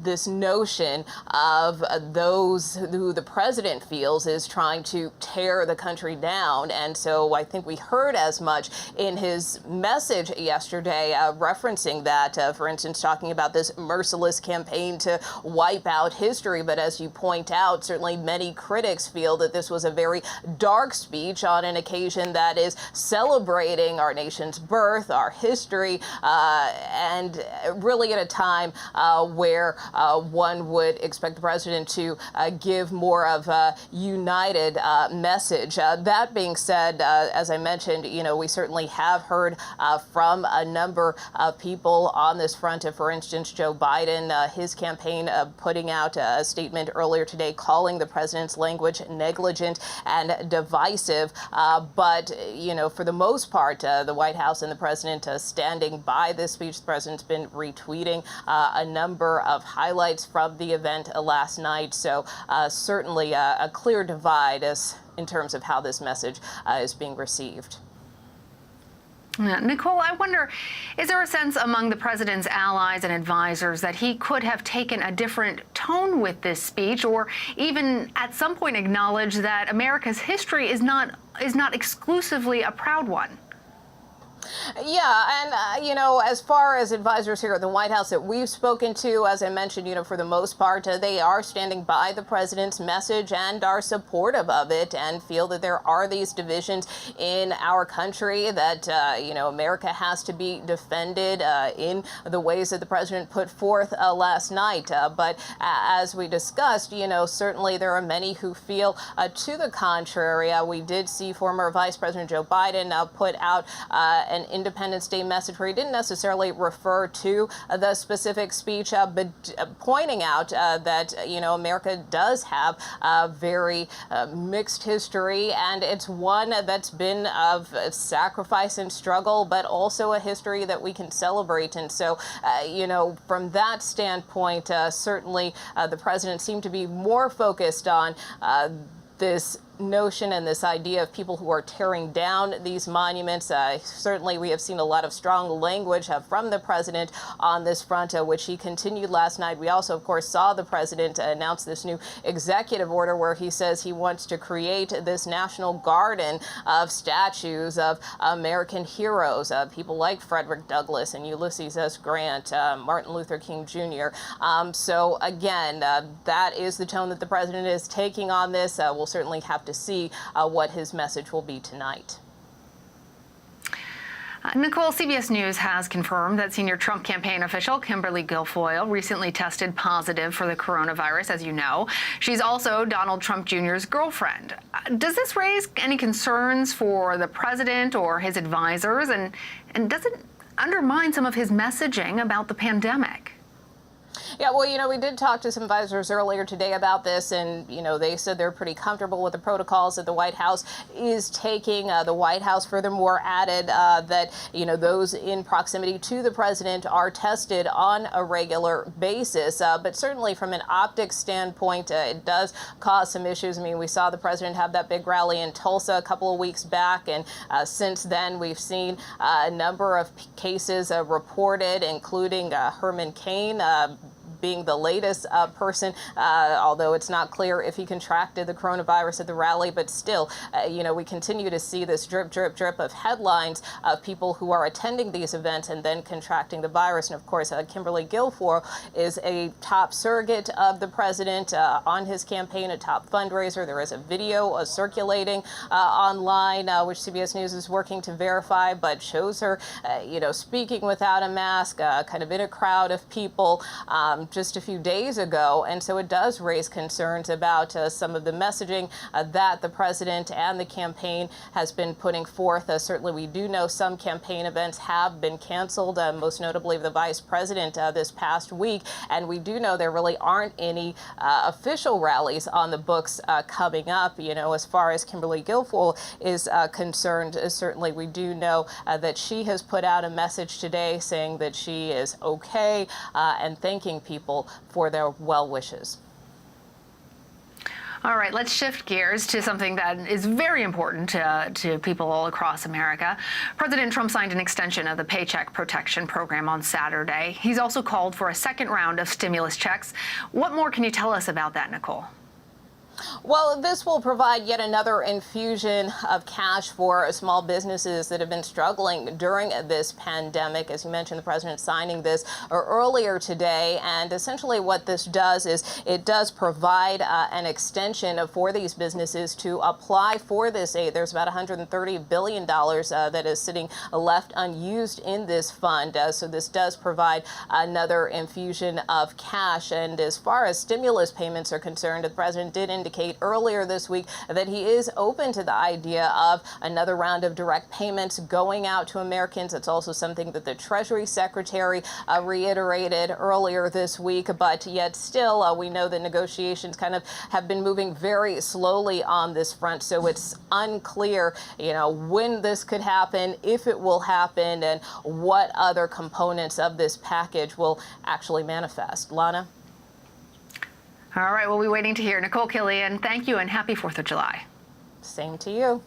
this notion of those who the president feels is trying to tear the country down. And so I think we heard as much in his message yesterday, referencing that, for instance, talking about this merciless campaign to wipe out history. But as you point out, certainly many critics feel that this was a very dark speech on an occasion that is celebrating our nation's birth, our history, and really at a time where one would expect the president to give more of a united message. That being said, as I mentioned, we certainly have heard from a number of people on this front. For instance, Joe Biden, his campaign putting out a statement earlier today calling the president's language negligent and divisive. But, for the most part, the White House and the president standing by this speech. The president's been retweeting a number of highlights from the event last night. So certainly a clear divide in terms of how this message is being received. Nicole, I wonder, is there a sense among the president's allies and advisors that he could have taken a different tone with this speech, or even at some point acknowledge that America's history is not exclusively a proud one? Yeah, and, as far as advisors here at the White House that we've spoken to, as I mentioned, for the most part, they are standing by the president's message and are supportive of it and feel that there are these divisions in our country that, America has to be defended in the ways that the president put forth last night. But as we discussed, certainly there are many who feel to the contrary. We did see former Vice President Joe Biden put out an Independence Day message where he didn't necessarily refer to the specific speech, but pointing out that, America does have a very mixed history, and it's one that's been of sacrifice and struggle, but also a history that we can celebrate. And so, from that standpoint, certainly the president seemed to be more focused on this notion and this idea of people who are tearing down these monuments. Certainly we have seen a lot of strong language from the president on this front, which he continued last night. We also, of course, saw the president announce this new executive order where he says he wants to create this national garden of statues of American heroes, people like Frederick Douglass and Ulysses S. Grant, Martin Luther King Jr. So again, that is the tone that the president is taking on this. We'll certainly have to see what his message will be tonight. Nicole, CBS News has confirmed that senior Trump campaign official Kimberly Guilfoyle recently tested positive for the coronavirus, as you know. She's also Donald Trump Jr.'s girlfriend. Does this raise any concerns for the president or his advisors? And does it undermine some of his messaging about the pandemic? Yeah, well, we did talk to some advisors earlier today about this, and, they said they're pretty comfortable with the protocols that the White House is taking. The White House furthermore added that, those in proximity to the president are tested on a regular basis. But certainly from an optics standpoint, it does cause some issues. I mean, we saw the president have that big rally in Tulsa a couple of weeks back, and since then we've seen a number of cases reported, including Herman Cain being the latest person, although it's not clear if he contracted the coronavirus at the rally, but still, we continue to see this drip, drip, drip of headlines of people who are attending these events and then contracting the virus. And of course, Kimberly Guilfoyle is a top surrogate of the president on his campaign, a top fundraiser. There is a video circulating online, which CBS News is working to verify, but shows her, speaking without a mask, kind of in a crowd of people, just a few days ago. And so it does raise concerns about some of the messaging that the president and the campaign has been putting forth. Certainly, we do know some campaign events have been canceled, most notably the vice president this past week. And we do know there really aren't any official rallies on the books coming up. As far as Kimberly Guilfoyle is concerned, certainly we do know that she has put out a message today saying that she is okay and thanking people for their well wishes. All right, let's shift gears to something that is very important to people all across America. President Trump signed an extension of the Paycheck Protection Program on Saturday. He's also called for a second round of stimulus checks. What more can you tell us about that, Nicole? Well, this will provide yet another infusion of cash for small businesses that have been struggling during this pandemic. As you mentioned, the president signing this earlier today. And essentially what this does is it does provide an extension for these businesses to apply for this aid. There's about $130 billion that is sitting left unused in this fund. So this does provide another infusion of cash. And as far as stimulus payments are concerned, the president did indicate earlier this week that he is open to the idea of another round of direct payments going out to Americans. It's also something that the Treasury Secretary reiterated earlier this week, but yet still we know the negotiations kind of have been moving very slowly on this front, so it's unclear, when this could happen, if it will happen, and what other components of this package will actually manifest. Lana? All right, we'll be waiting to hear. Nicole Killian, thank you and happy 4th of July. Same to you.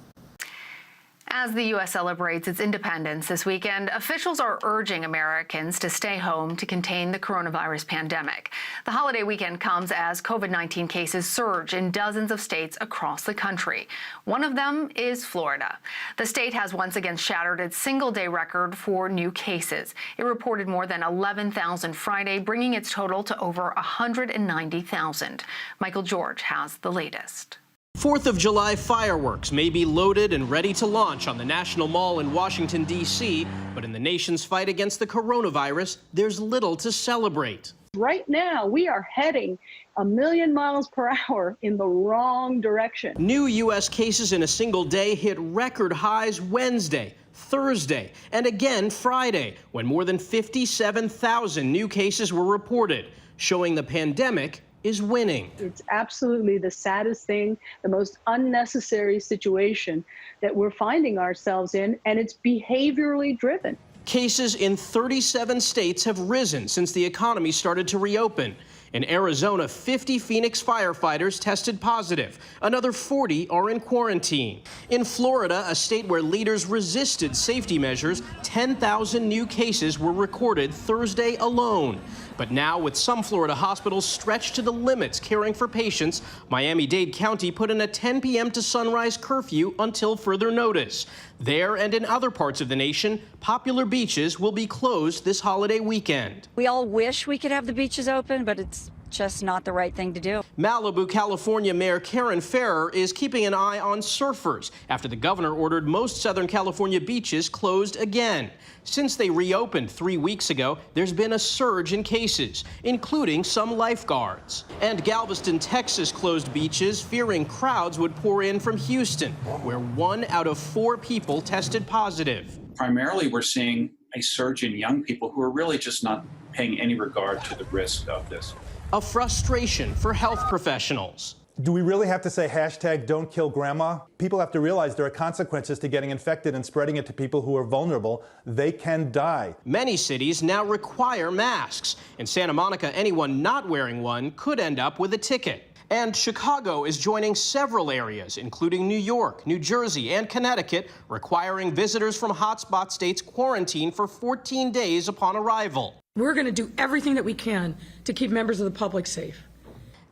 As the U.S. celebrates its independence this weekend, officials are urging Americans to stay home to contain the coronavirus pandemic. The holiday weekend comes as COVID-19 cases surge in dozens of states across the country. One of them is Florida. The state has once again shattered its single-day record for new cases. It reported more than 11,000 Friday, bringing its total to over 190,000. Michael George has the latest. 4th of July fireworks may be loaded and ready to launch on the National Mall in Washington, D.C., but in the nation's fight against the coronavirus, there's little to celebrate. Right now, we are heading 1,000,000 miles per hour in the wrong direction. New U.S. cases in a single day hit record highs Wednesday, Thursday, and again Friday, when more than 57,000 new cases were reported, showing the pandemic is winning. It's absolutely the saddest thing, the most unnecessary situation that we're finding ourselves in, and it's behaviorally driven. Cases in 37 states have risen since the economy started to reopen. In Arizona, 50 Phoenix firefighters tested positive. Another 40 are in quarantine. In Florida, a state where leaders resisted safety measures, 10,000 new cases were recorded Thursday alone. But now, with some Florida hospitals stretched to the limits caring for patients, Miami-Dade County put in a 10 p.m. to sunrise curfew until further notice. There and in other parts of the nation, popular beaches will be closed this holiday weekend. We all wish we could have the beaches open, but it's just not the right thing to do. Malibu, California Mayor Karen Farrer is keeping an eye on surfers after the governor ordered most Southern California beaches closed again. Since they reopened 3 weeks ago, there's been a surge in cases, including some lifeguards. And Galveston, Texas closed beaches, fearing crowds would pour in from Houston, where 1 out of 4 people tested positive. Primarily, we're seeing a surge in young people who are really just not paying any regard to the risk of this. A frustration for health professionals. Do we really have to say hashtag don't kill grandma? People have to realize there are consequences to getting infected and spreading it to people who are vulnerable. They can die. Many cities now require masks. In Santa Monica, anyone not wearing one could end up with a ticket. And Chicago is joining several areas, including New York, New Jersey, and Connecticut, requiring visitors from hotspot states quarantine for 14 days upon arrival. We're going to do everything that we can to keep members of the public safe.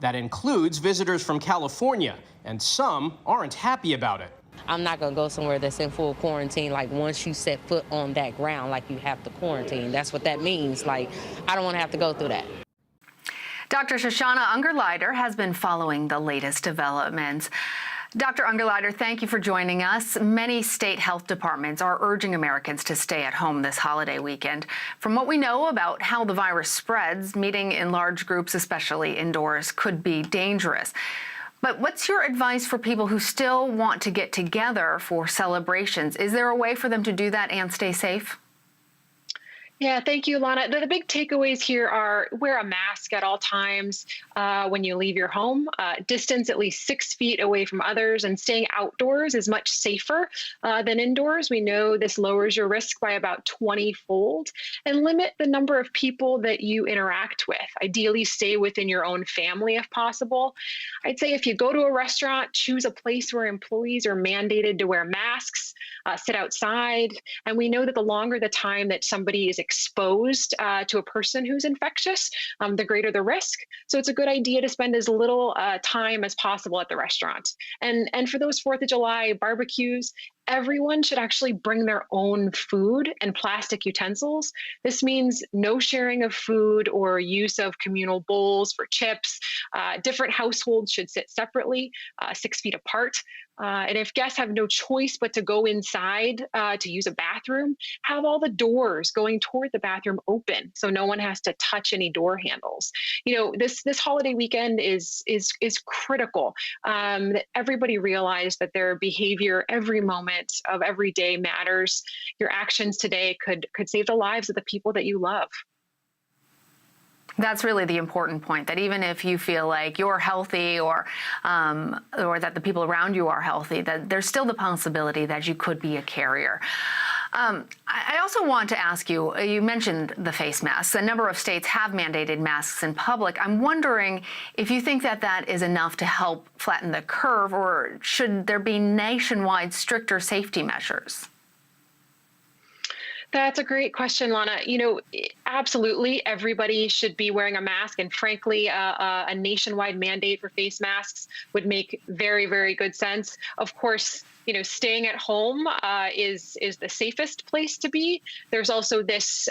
That includes visitors from California, and some aren't happy about it. I'm not going to go somewhere that's in full quarantine. Like, once you set foot on that ground, like, you have to quarantine. That's what that means. Like, I don't want to have to go through that. Dr. Shoshana Ungerleider has been following the latest developments. Dr. Ungerleider, thank you for joining us. Many state health departments are urging Americans to stay at home this holiday weekend. From what we know about how the virus spreads, meeting in large groups, especially indoors, could be dangerous. But what's your advice for people who still want to get together for celebrations? Is there a way for them to do that and stay safe? Yeah, thank you, Lana. The big takeaways here are wear a mask at all times when you leave your home, distance at least 6 feet away from others, and staying outdoors is much safer than indoors. We know this lowers your risk by about 20-fold, and limit the number of people that you interact with. Ideally, stay within your own family if possible. I'd say if you go to a restaurant, choose a place where employees are mandated to wear masks, sit outside, and we know that the longer the time that somebody is exposed to a person who's infectious, the greater the risk. So it's a good idea to spend as little time as possible at the restaurant. And for those 4th of July barbecues, everyone should actually bring their own food and plastic utensils. This means no sharing of food or use of communal bowls for chips. Different households should sit separately, 6 feet apart. And if guests have no choice but to go inside to use a bathroom, have all the doors going toward the bathroom open so no one has to touch any door handles. You know, this holiday weekend is critical. That everybody realize that their behavior every moment of every day matters. Your actions today could save the lives of the people that you love. That's really the important point, that even if you feel like you're healthy or that the people around you are healthy, that there's still the possibility that you could be a carrier. I also want to ask you, you mentioned the face masks. A number of states have mandated masks in public. I'm wondering if you think that that is enough to help flatten the curve, or should there be nationwide stricter safety measures? That's a great question, Lana. You know, absolutely, everybody should be wearing a mask. And frankly, a nationwide mandate for face masks would make very, very good sense. Of course, you know, staying at home is the safest place to be. There's also this,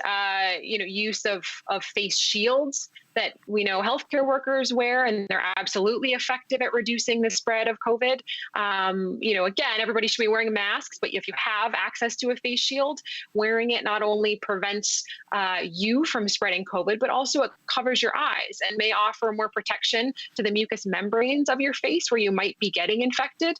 use of face shields that we know healthcare workers wear, and they're absolutely effective at reducing the spread of COVID. Again, everybody should be wearing masks, but if you have access to a face shield, wearing it not only prevents you from spreading COVID, but also it covers your eyes and may offer more protection to the mucous membranes of your face where you might be getting infected.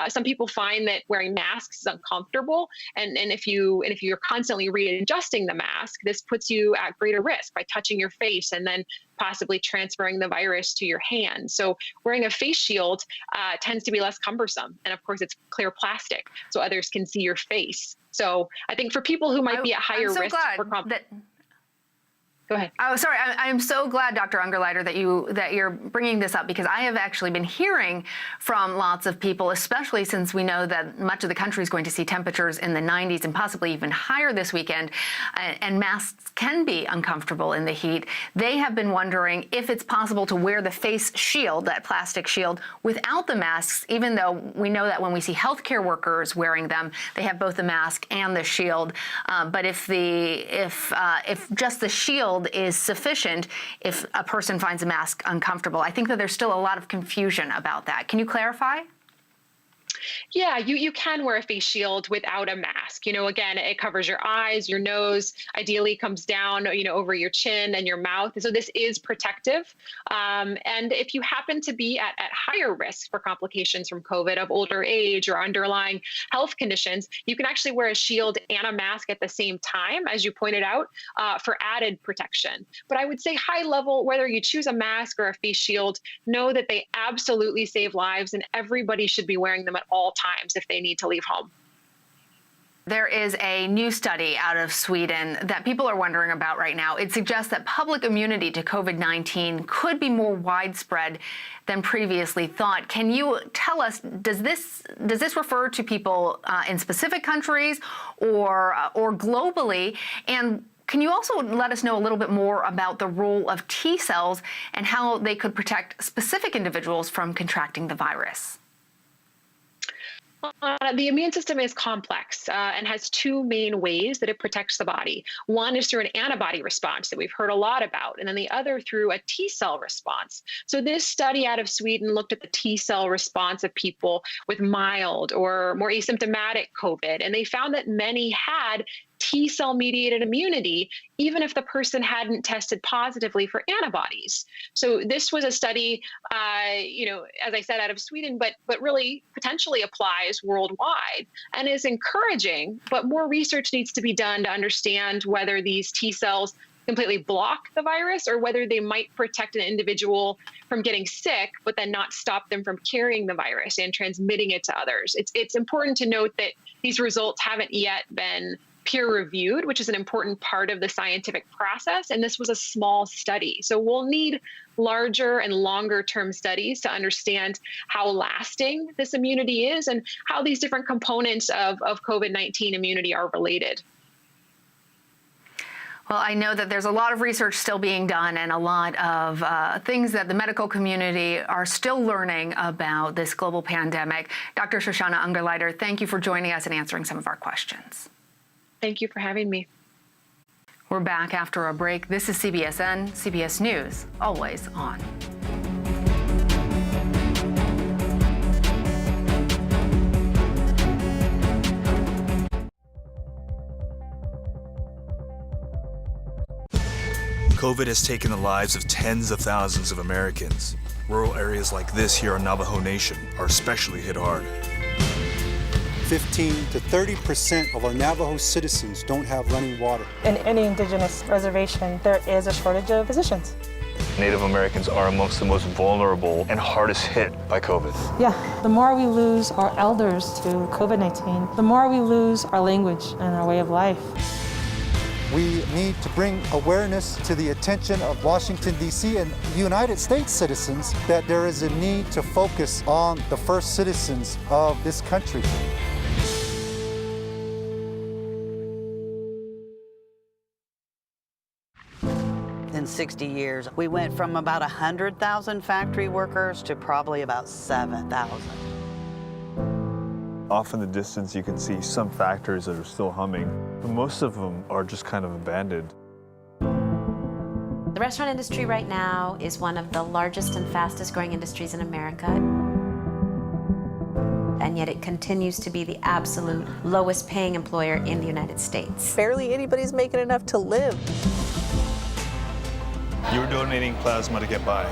Some people find that wearing masks is uncomfortable, and if you're constantly readjusting the mask, this puts you at greater risk by touching your face and then possibly transferring the virus to your hand. So wearing a face shield tends to be less cumbersome. And of course, it's clear plastic, so others can see your face. So I think for people who might be at higher risk for Go ahead. Oh, sorry. I am so glad, Dr. Ungerleider, that you're bringing this up, because I have actually been hearing from lots of people, especially since we know that much of the country is going to see temperatures in the 90s and possibly even higher this weekend, and masks can be uncomfortable in the heat. They have been wondering if it's possible to wear the face shield, that plastic shield, without the masks, even though we know that when we see healthcare workers wearing them, they have both the mask and the shield. But if just the shield is sufficient, if a person finds a mask uncomfortable, I think that there's still a lot of confusion about that. Can you clarify? Yeah, you can wear a face shield without a mask. Again, it covers your eyes, your nose, ideally comes down, over your chin and your mouth. So this is protective. And if you happen to be at higher risk for complications from COVID of older age or underlying health conditions, you can actually wear a shield and a mask at the same time, as you pointed out, for added protection. But I would say high level, whether you choose a mask or a face shield, know that they absolutely save lives and everybody should be wearing them at all times if they need to leave home. There is a new study out of Sweden that people are wondering about right now. It suggests that public immunity to COVID-19 could be more widespread than previously thought. Can you tell us, does this refer to people in specific countries or globally? And can you also let us know a little bit more about the role of T cells and how they could protect specific individuals from contracting the virus? The immune system is complex and has two main ways that it protects the body. One is through an antibody response that we've heard a lot about, and then the other through a T cell response. So this study out of Sweden looked at the T cell response of people with mild or more asymptomatic COVID, and they found that many had T cell mediated immunity, even if the person hadn't tested positively for antibodies. So this was a study, as I said, out of Sweden, but really potentially applies worldwide and is encouraging. But more research needs to be done to understand whether these T cells completely block the virus or whether they might protect an individual from getting sick, but then not stop them from carrying the virus and transmitting it to others. It's important to note that these results haven't yet been peer-reviewed, which is an important part of the scientific process. And this was a small study. So we'll need larger and longer-term studies to understand how lasting this immunity is and how these different components of COVID-19 immunity are related. Well, I know that there's a lot of research still being done and a lot of things that the medical community are still learning about this global pandemic. Dr. Shoshana Ungerleider, thank you for joining us and answering some of our questions. Thank you for having me. We're back after a break. This is CBSN, CBS News, always on. COVID has taken the lives of tens of thousands of Americans. Rural areas like this here on Navajo Nation are especially hit hard. 15 to 30% of our Navajo citizens don't have running water. In any indigenous reservation, there is a shortage of physicians. Native Americans are amongst the most vulnerable and hardest hit by COVID. Yeah, the more we lose our elders to COVID-19, the more we lose our language and our way of life. We need to bring awareness to the attention of Washington, D.C. and United States citizens that there is a need to focus on the first citizens of this country. In 60 years, we went from about 100,000 factory workers to probably about 7,000. Off in the distance, you can see some factories that are still humming, but most of them are just kind of abandoned. The restaurant industry right now is one of the largest and fastest growing industries in America. And yet it continues to be the absolute lowest paying employer in the United States. Barely anybody's making enough to live. You were donating plasma to get by.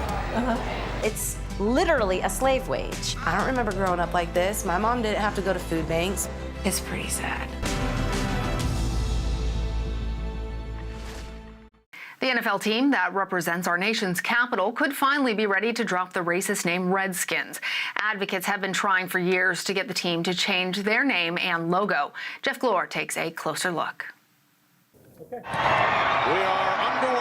It's literally a slave wage. I don't remember growing up like this. My mom didn't have to go to food banks. It's pretty sad. The NFL team that represents our nation's capital could finally be ready to drop the racist name Redskins. Advocates have been trying for years to get the team to change their name and logo. Jeff Glor takes a closer look. We are underway.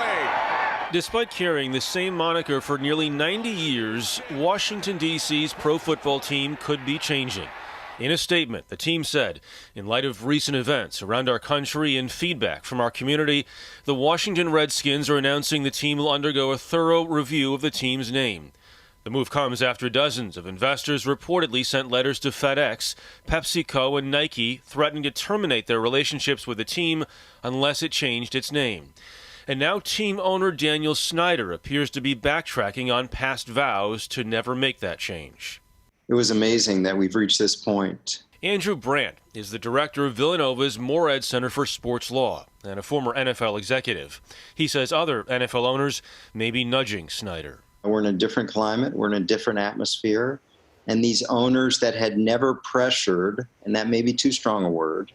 Despite carrying the same moniker for nearly 90 years, Washington, D.C.'s pro football team could be changing. In a statement, the team said, in light of recent events around our country and feedback from our community, the Washington Redskins are announcing the team will undergo a thorough review of the team's name. The move comes after dozens of investors reportedly sent letters to FedEx, PepsiCo, and Nike threatening to terminate their relationships with the team unless it changed its name. And now team owner Daniel Snyder appears to be backtracking on past vows to never make that change. It was amazing that we've reached this point. Andrew Brandt is the director of Villanova's Moorhead Center for Sports Law and a former NFL executive. He says other NFL owners may be nudging Snyder. We're in a different climate. We're in a different atmosphere. And these owners that had never pressured, and that may be too strong a word,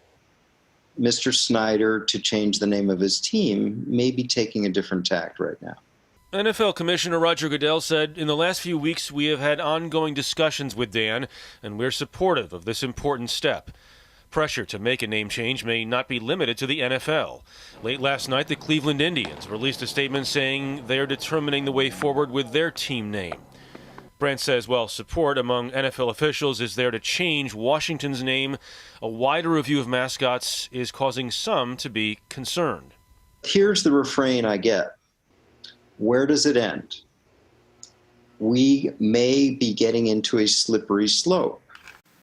Mr. Snyder to change the name of his team may be taking a different tact right now. NFL Commissioner Roger Goodell said, in the last few weeks, we have had ongoing discussions with Dan, and we're supportive of this important step. Pressure to make a name change may not be limited to the NFL. Late last night, the Cleveland Indians released a statement saying they are determining the way forward with their team name. Brandt says while support among NFL officials is there to change Washington's name, a wider review of mascots is causing some to be concerned. Here's the refrain I get. Where does it end? We may be getting into a slippery slope.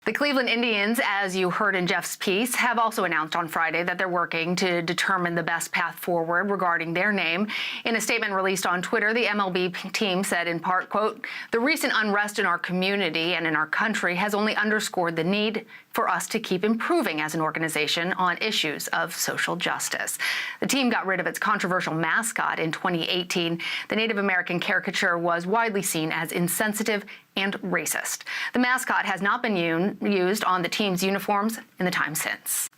The Cleveland Indians, as you heard in Jeff's piece, have also announced on Friday that they're working to determine the best path forward regarding their name. In a statement released on Twitter, the MLB team said in part, quote, "The recent unrest in our community and in our country has only underscored the need for us to keep improving as an organization on issues of social justice." The team got rid of its controversial mascot in 2018. The Native American caricature was widely seen as insensitive and racist. The mascot has not been used on the team's uniforms in the time since.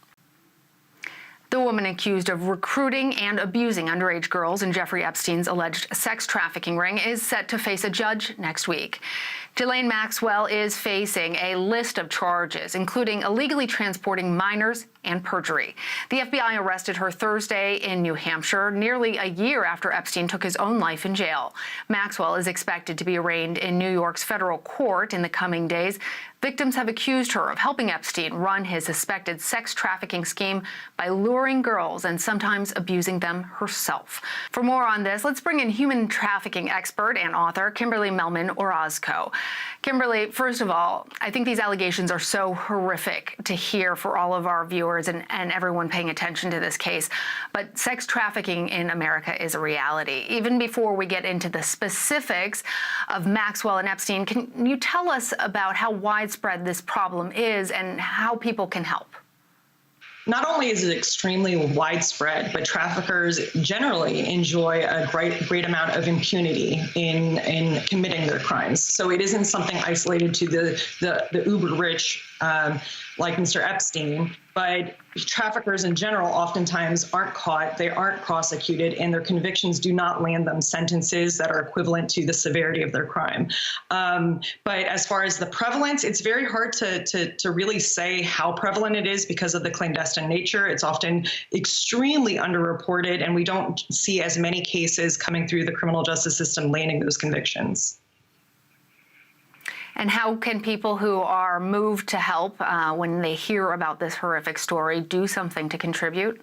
The woman accused of recruiting and abusing underage girls in Jeffrey Epstein's alleged sex trafficking ring is set to face a judge next week. Ghislaine Maxwell is facing a list of charges, including illegally transporting minors and perjury. The FBI arrested her Thursday in New Hampshire, nearly a year after Epstein took his own life in jail. Maxwell is expected to be arraigned in New York's federal court in the coming days. Victims have accused her of helping Epstein run his suspected sex trafficking scheme by luring girls and sometimes abusing them herself. For more on this, let's bring in human trafficking expert and author Kimberly Melman-Orozco. Kimberly, first of all, I think these allegations are so horrific to hear for all of our viewers and everyone paying attention to this case. But sex trafficking in America is a reality. Even before we get into the specifics of Maxwell and Epstein, can you tell us about how widespread this problem is and how people can help? Not only is it extremely widespread, but traffickers generally enjoy a great amount of impunity in committing their crimes. So it isn't something isolated to the uber rich like Mr. Epstein, but traffickers in general oftentimes aren't caught, they aren't prosecuted, and their convictions do not land them sentences that are equivalent to the severity of their crime. But as far as the prevalence, it's very hard to really say how prevalent it is because of the clandestine nature. It's often extremely underreported, and we don't see as many cases coming through the criminal justice system landing those convictions. And how can people who are moved to help when they hear about this horrific story do something to contribute?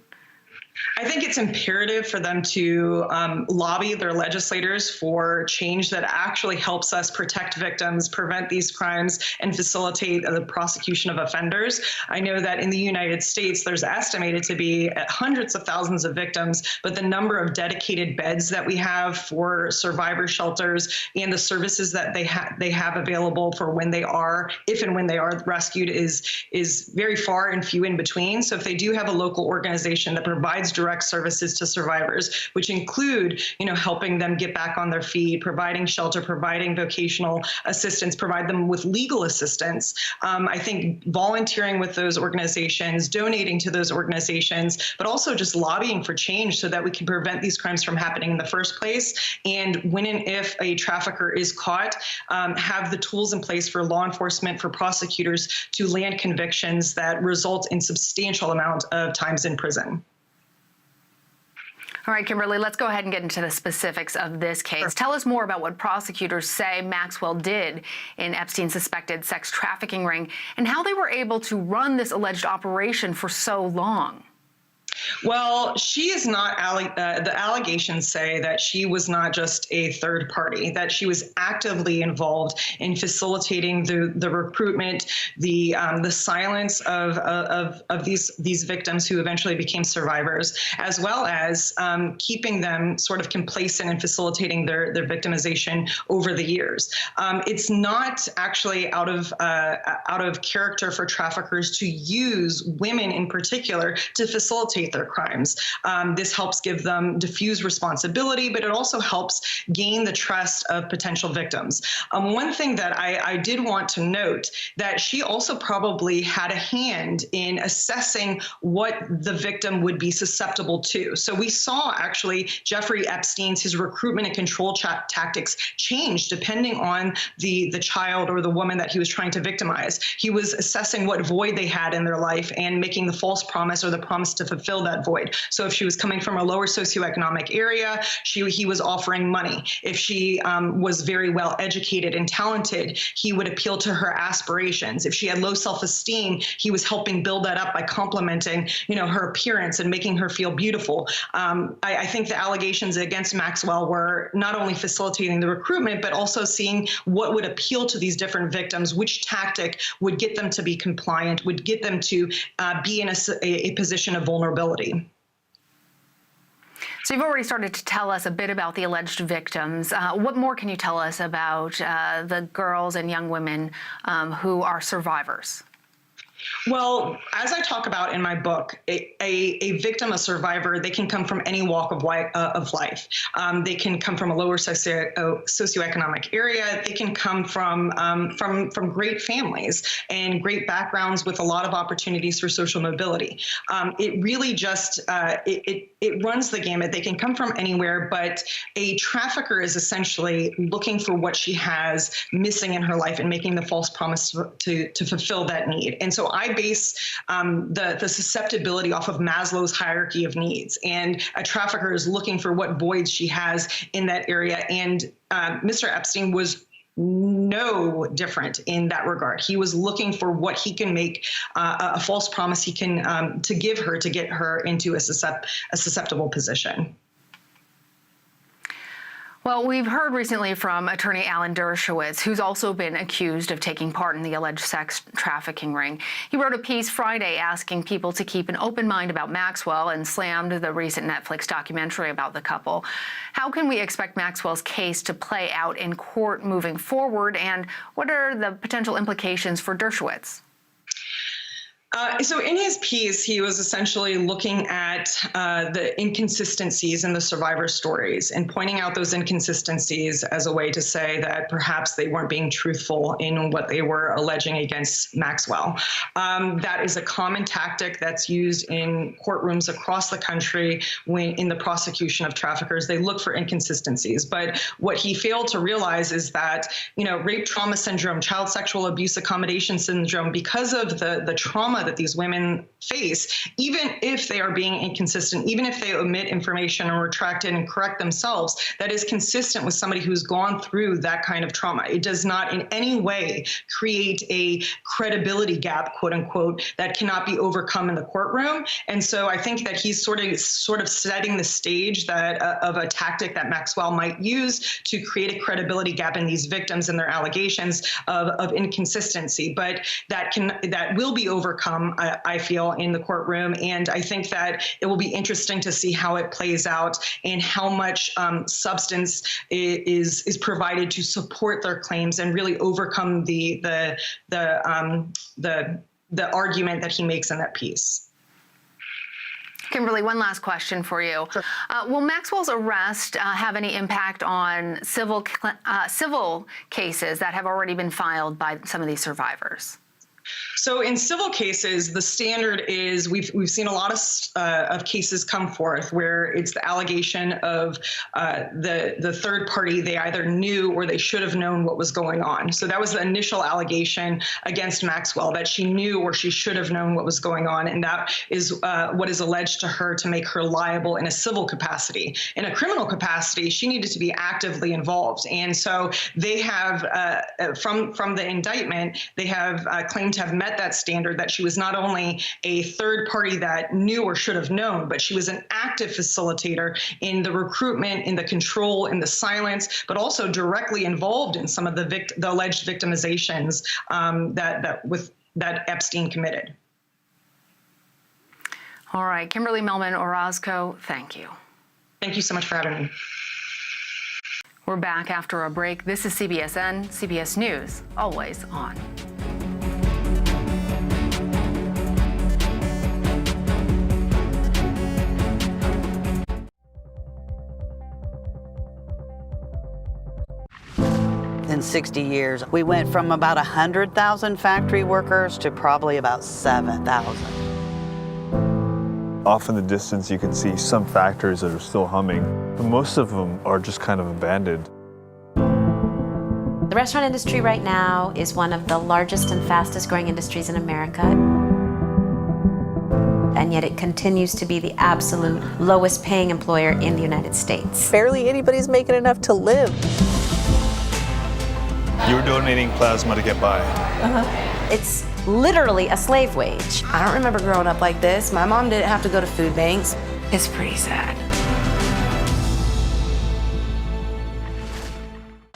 I think it's imperative for them to lobby their legislators for change that actually helps us protect victims, prevent these crimes, and facilitate the prosecution of offenders. I know that in the United States, there's estimated to be hundreds of thousands of victims, but the number of dedicated beds that we have for survivor shelters and the services that they have available for when they are, if and when they are rescued, is very far and few in between. So if they do have a local organization that provides direct services to survivors, which include, helping them get back on their feet, providing shelter, providing vocational assistance, provide them with legal assistance. I think volunteering with those organizations, donating to those organizations, but also just lobbying for change so that we can prevent these crimes from happening in the first place. And when and if a trafficker is caught, have the tools in place for law enforcement, for prosecutors to land convictions that result in substantial amount of times in prison. All right, Kimberly, let's go ahead and get into the specifics of this case. Sure. Tell us more about what prosecutors say Maxwell did in Epstein's suspected sex trafficking ring and how they were able to run this alleged operation for so long. Well, she is not, the allegations say that she was not just a third party, that she was actively involved in facilitating the recruitment, the silence of these victims who eventually became survivors, as well as keeping them sort of complacent and facilitating their victimization over the years. It's not actually out of character for traffickers to use women in particular to facilitate their crimes. This helps give them diffuse responsibility, but it also helps gain the trust of potential victims. One thing that I did want to note, that she also probably had a hand in assessing what the victim would be susceptible to. So we saw actually Jeffrey Epstein's, his recruitment and control tactics change depending on the child or the woman that he was trying to victimize. He was assessing what void they had in their life and making the false promise or the promise to fulfill that void. So if she was coming from a lower socioeconomic area, he was offering money. If she was very well educated and talented, he would appeal to her aspirations. If she had low self-esteem, he was helping build that up by complimenting, her appearance and making her feel beautiful. I think the allegations against Maxwell were not only facilitating the recruitment, but also seeing what would appeal to these different victims, which tactic would get them to be compliant, would get them to be in a position of vulnerability. So you've already started to tell us a bit about the alleged victims. What more can you tell us about the girls and young women who are survivors? Well, as I talk about in my book, a victim, a survivor, they can come from any walk of life. They can come from a lower socioeconomic area. They can come from great families and great backgrounds with a lot of opportunities for social mobility. It really just, it runs the gamut. They can come from anywhere, but a trafficker is essentially looking for what she has missing in her life and making the false promise to fulfill that need. And so I base the susceptibility off of Maslow's hierarchy of needs, and a trafficker is looking for what voids she has in that area. And Mr. Epstein was no different in that regard. He was looking for what he can make a false promise he can to give her to get her into a susceptible position. Well, we've heard recently from attorney Alan Dershowitz, who's also been accused of taking part in the alleged sex trafficking ring. He wrote a piece Friday asking people to keep an open mind about Maxwell and slammed the recent Netflix documentary about the couple. How can we expect Maxwell's case to play out in court moving forward, and what are the potential implications for Dershowitz? So in his piece, he was essentially looking at the inconsistencies in the survivor stories and pointing out those inconsistencies as a way to say that perhaps they weren't being truthful in what they were alleging against Maxwell. That is a common tactic that's used in courtrooms across the country when in the prosecution of traffickers. They look for inconsistencies. But what he failed to realize is that, rape trauma syndrome, child sexual abuse accommodation syndrome, because of the trauma that these women face, even if they are being inconsistent, even if they omit information or retract it and correct themselves, that is consistent with somebody who's gone through that kind of trauma. It does not in any way create a credibility gap, quote unquote, that cannot be overcome in the courtroom. And so I think that he's sort of setting the stage that of a tactic that Maxwell might use to create a credibility gap in these victims and their allegations of inconsistency. But that will be overcome, I feel, in the courtroom. And I think that it will be interesting to see how it plays out and how much substance is provided to support their claims and really overcome the argument that he makes in that piece. Kimberly, one last question for you. Sure. Will Maxwell's arrest have any impact on civil cases that have already been filed by some of these survivors? So in civil cases, the standard is we've seen a lot of cases come forth where it's the allegation of the third party. They either knew or they should have known what was going on. So that was the initial allegation against Maxwell, that she knew or she should have known what was going on. And that is what is alleged to her to make her liable in a civil capacity. In a criminal capacity, she needed to be actively involved. And so they have, from the indictment, they have claimed to have met that standard, that she was not only a third party that knew or should have known, but she was an active facilitator in the recruitment, in the control, in the silence, but also directly involved in some of the alleged victimizations that Epstein committed. All right, Kimberly Melman Orozco, thank you. Thank you so much for having me. We're back after a break. This is CBSN, CBS News, always on. In 60 years, we went from about 100,000 factory workers to probably about 7,000. Off in the distance, you can see some factories that are still humming, but most of them are just kind of abandoned. The restaurant industry right now is one of the largest and fastest growing industries in America. And yet it continues to be the absolute lowest paying employer in the United States. Barely anybody's making enough to live. You were donating plasma to get by. It's literally a slave wage. I don't remember growing up like this. My mom didn't have to go to food banks. It's pretty sad.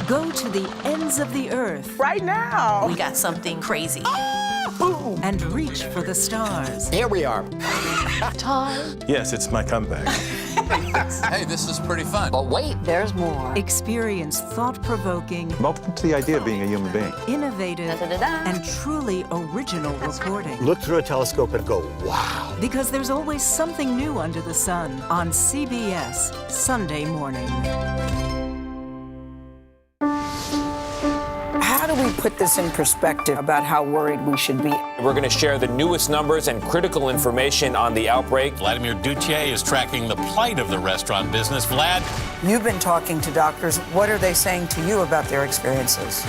Go to the ends of the earth. Right now. We got something crazy. And reach for the stars. Here we are. Time. Yes, it's my comeback. Hey, this is pretty fun. But wait, there's more. Experience thought-provoking, Welcome to the idea of being a human being. innovative, and truly original reporting. Look through a telescope and go, wow. Because there's always something new under the sun on CBS Sunday morning. How do we put this in perspective about how worried we should be? We're going to share the newest numbers and critical information on the outbreak. Vladimir Duthier is tracking the plight of the restaurant business. Vlad? You've been talking to doctors. What are they saying to you about their experiences?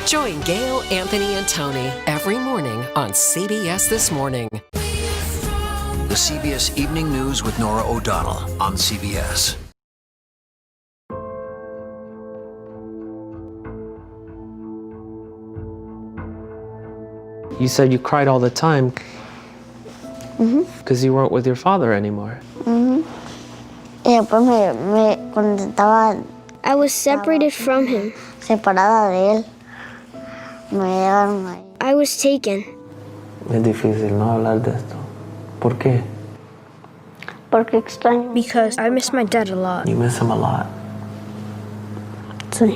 Join Gail, Anthony, and Tony every morning on CBS This Morning. The CBS Evening News with Norah O'Donnell on CBS. You said you cried all the time because you weren't with your father anymore. I was separated from him. I was taken. Es difícil no hablar de esto. ¿Por qué? Because I miss my dad a lot. You miss him a lot. Sí.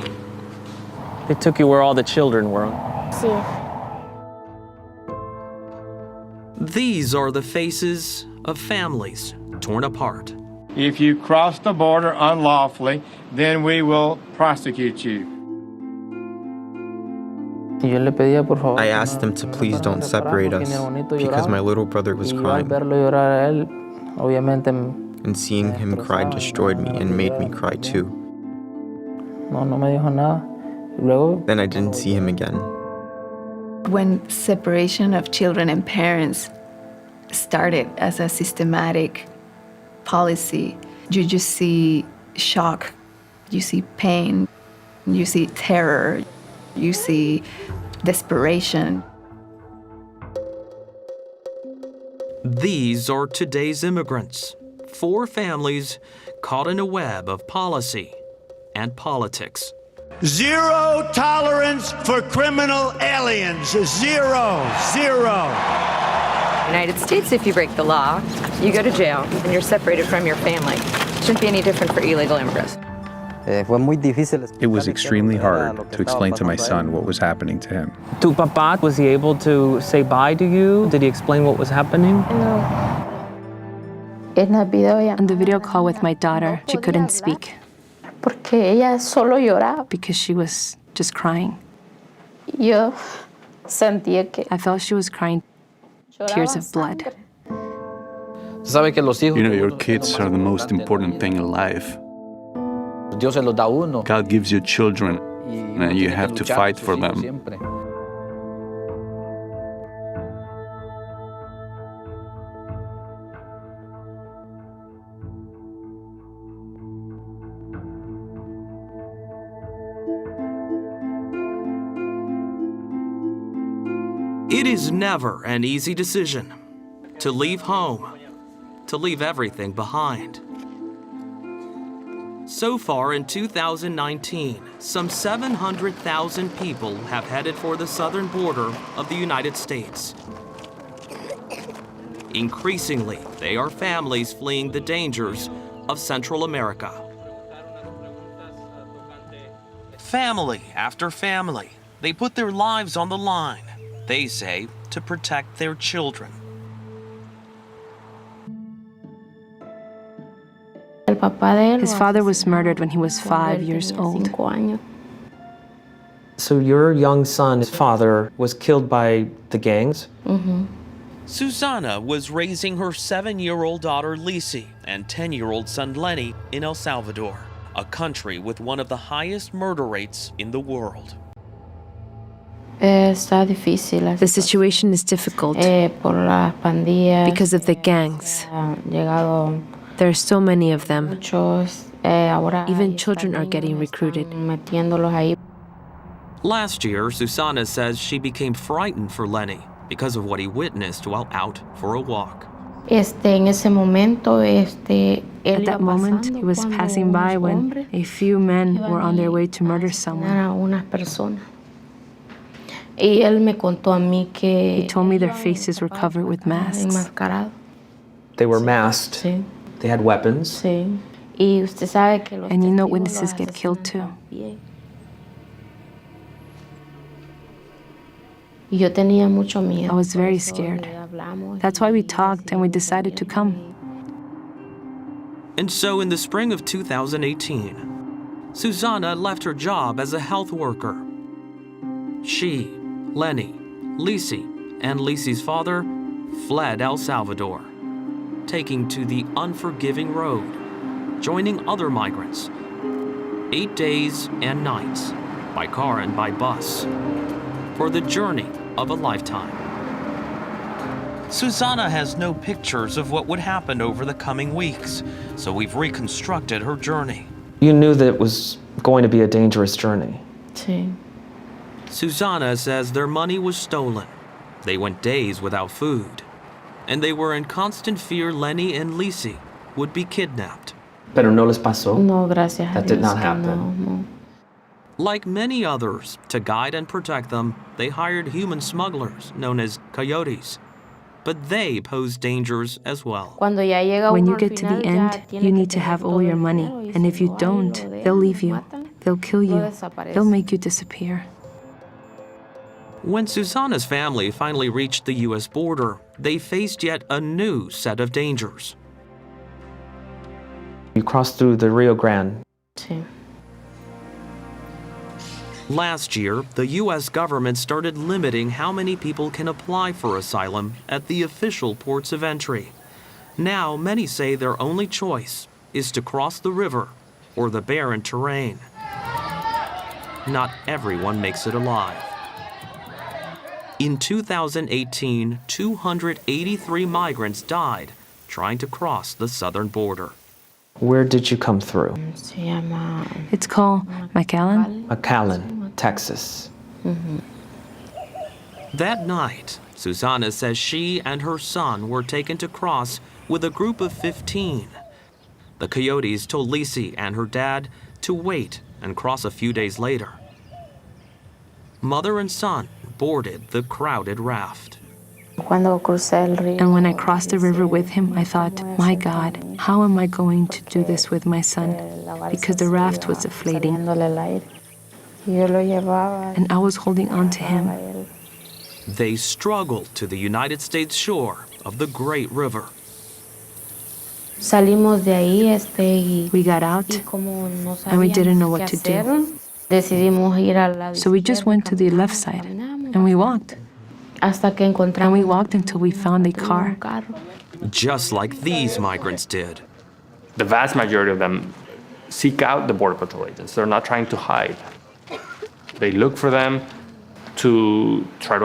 They took you where all the children were. Sí. These are the faces of families torn apart. If you cross the border unlawfully, then we will prosecute you. I asked them to please don't separate us because my little brother was crying. And seeing him cry destroyed me and made me cry too. Then I didn't see him again. When separation of children and parents started as a systematic policy, you just see shock, you see pain, you see terror, you see desperation. These are today's immigrants, 4 families caught in a web of policy and politics. Zero tolerance for criminal aliens. Zero. United States, if you break the law, you go to jail and you're separated from your family. Shouldn't be any different for illegal immigrants. It was extremely hard to explain to my son what was happening to him. Tu papá, was he able to say bye to you? Did he explain what was happening? No. On the video call with my daughter, she couldn't speak. Because she was just crying. I felt she was crying. tears of blood. You know, your kids are the most important thing in life. God gives you children, and you have to fight for them. It is never an easy decision to leave home, to leave everything behind. So far in 2019, some 700,000 people have headed for the southern border of the United States. Increasingly, they are families fleeing the dangers of Central America. Family after family, they put their lives on the line, they say, to protect their children. His father was murdered when he was 5 years old. So your young son's father was killed by the gangs? Susana was raising her 7-year-old daughter Lisi and 10-year-old son Lenny in El Salvador, a country with one of the highest murder rates in the world. The situation is difficult because of the gangs. There are so many of them. Even children are getting recruited. Last year, Susana says she became frightened for Lenny because of what he witnessed while out for a walk. At that moment, he was passing by when a few men were on their way to murder someone. He told me their faces were covered with masks. They were masked. They had weapons. And you know witnesses get killed too. I was very scared. That's why we talked and we decided to come. And so in the spring of 2018, Susana left her job as a health worker. She, Lenny, Lisi, and Lisi's father fled El Salvador, taking to the unforgiving road, joining other migrants, 8 days and nights, by car and by bus, for the journey of a lifetime. Susana has no pictures of what would happen over the coming weeks, so we've reconstructed her journey. You knew that it was going to be a dangerous journey. Susana says their money was stolen. They went days without food, and they were in constant fear Lenny and Lisi would be kidnapped. Pero no les pasó? No, gracias a That did Dios not que happen. no. Like many others, to guide and protect them, they hired human smugglers known as coyotes. But they pose dangers as well. When you get to the end, you need to have all your money. And if you don't, they'll leave you. They'll kill you. They'll make you disappear. When Susana's family finally reached the U.S. border, they faced yet a new set of dangers. You crossed through the Rio Grande. Last year, the U.S. government started limiting how many people can apply for asylum at the official ports of entry. Now, many say their only choice is to cross the river or the barren terrain. Not everyone makes it alive. In 2018, 283 migrants died trying to cross the southern border. Where did you come through? It's called McAllen. McAllen, Texas. That night, Susana says she and her son were taken to cross with a group of 15. The coyotes told Lisi and her dad to wait and cross a few days later. Mother and son boarded the crowded raft. And when I crossed the river with him, I thought, my God, how am I going to do this with my son? Because the raft was deflating. And I was holding on to him. They struggled to the United States shore of the Great River. We got out, and we didn't know what to do. So we just went to the left side, and we walked. And we walked until we found a car. Just like these migrants did. The vast majority of them seek out the Border Patrol agents. They're not trying to hide. They look for them to try to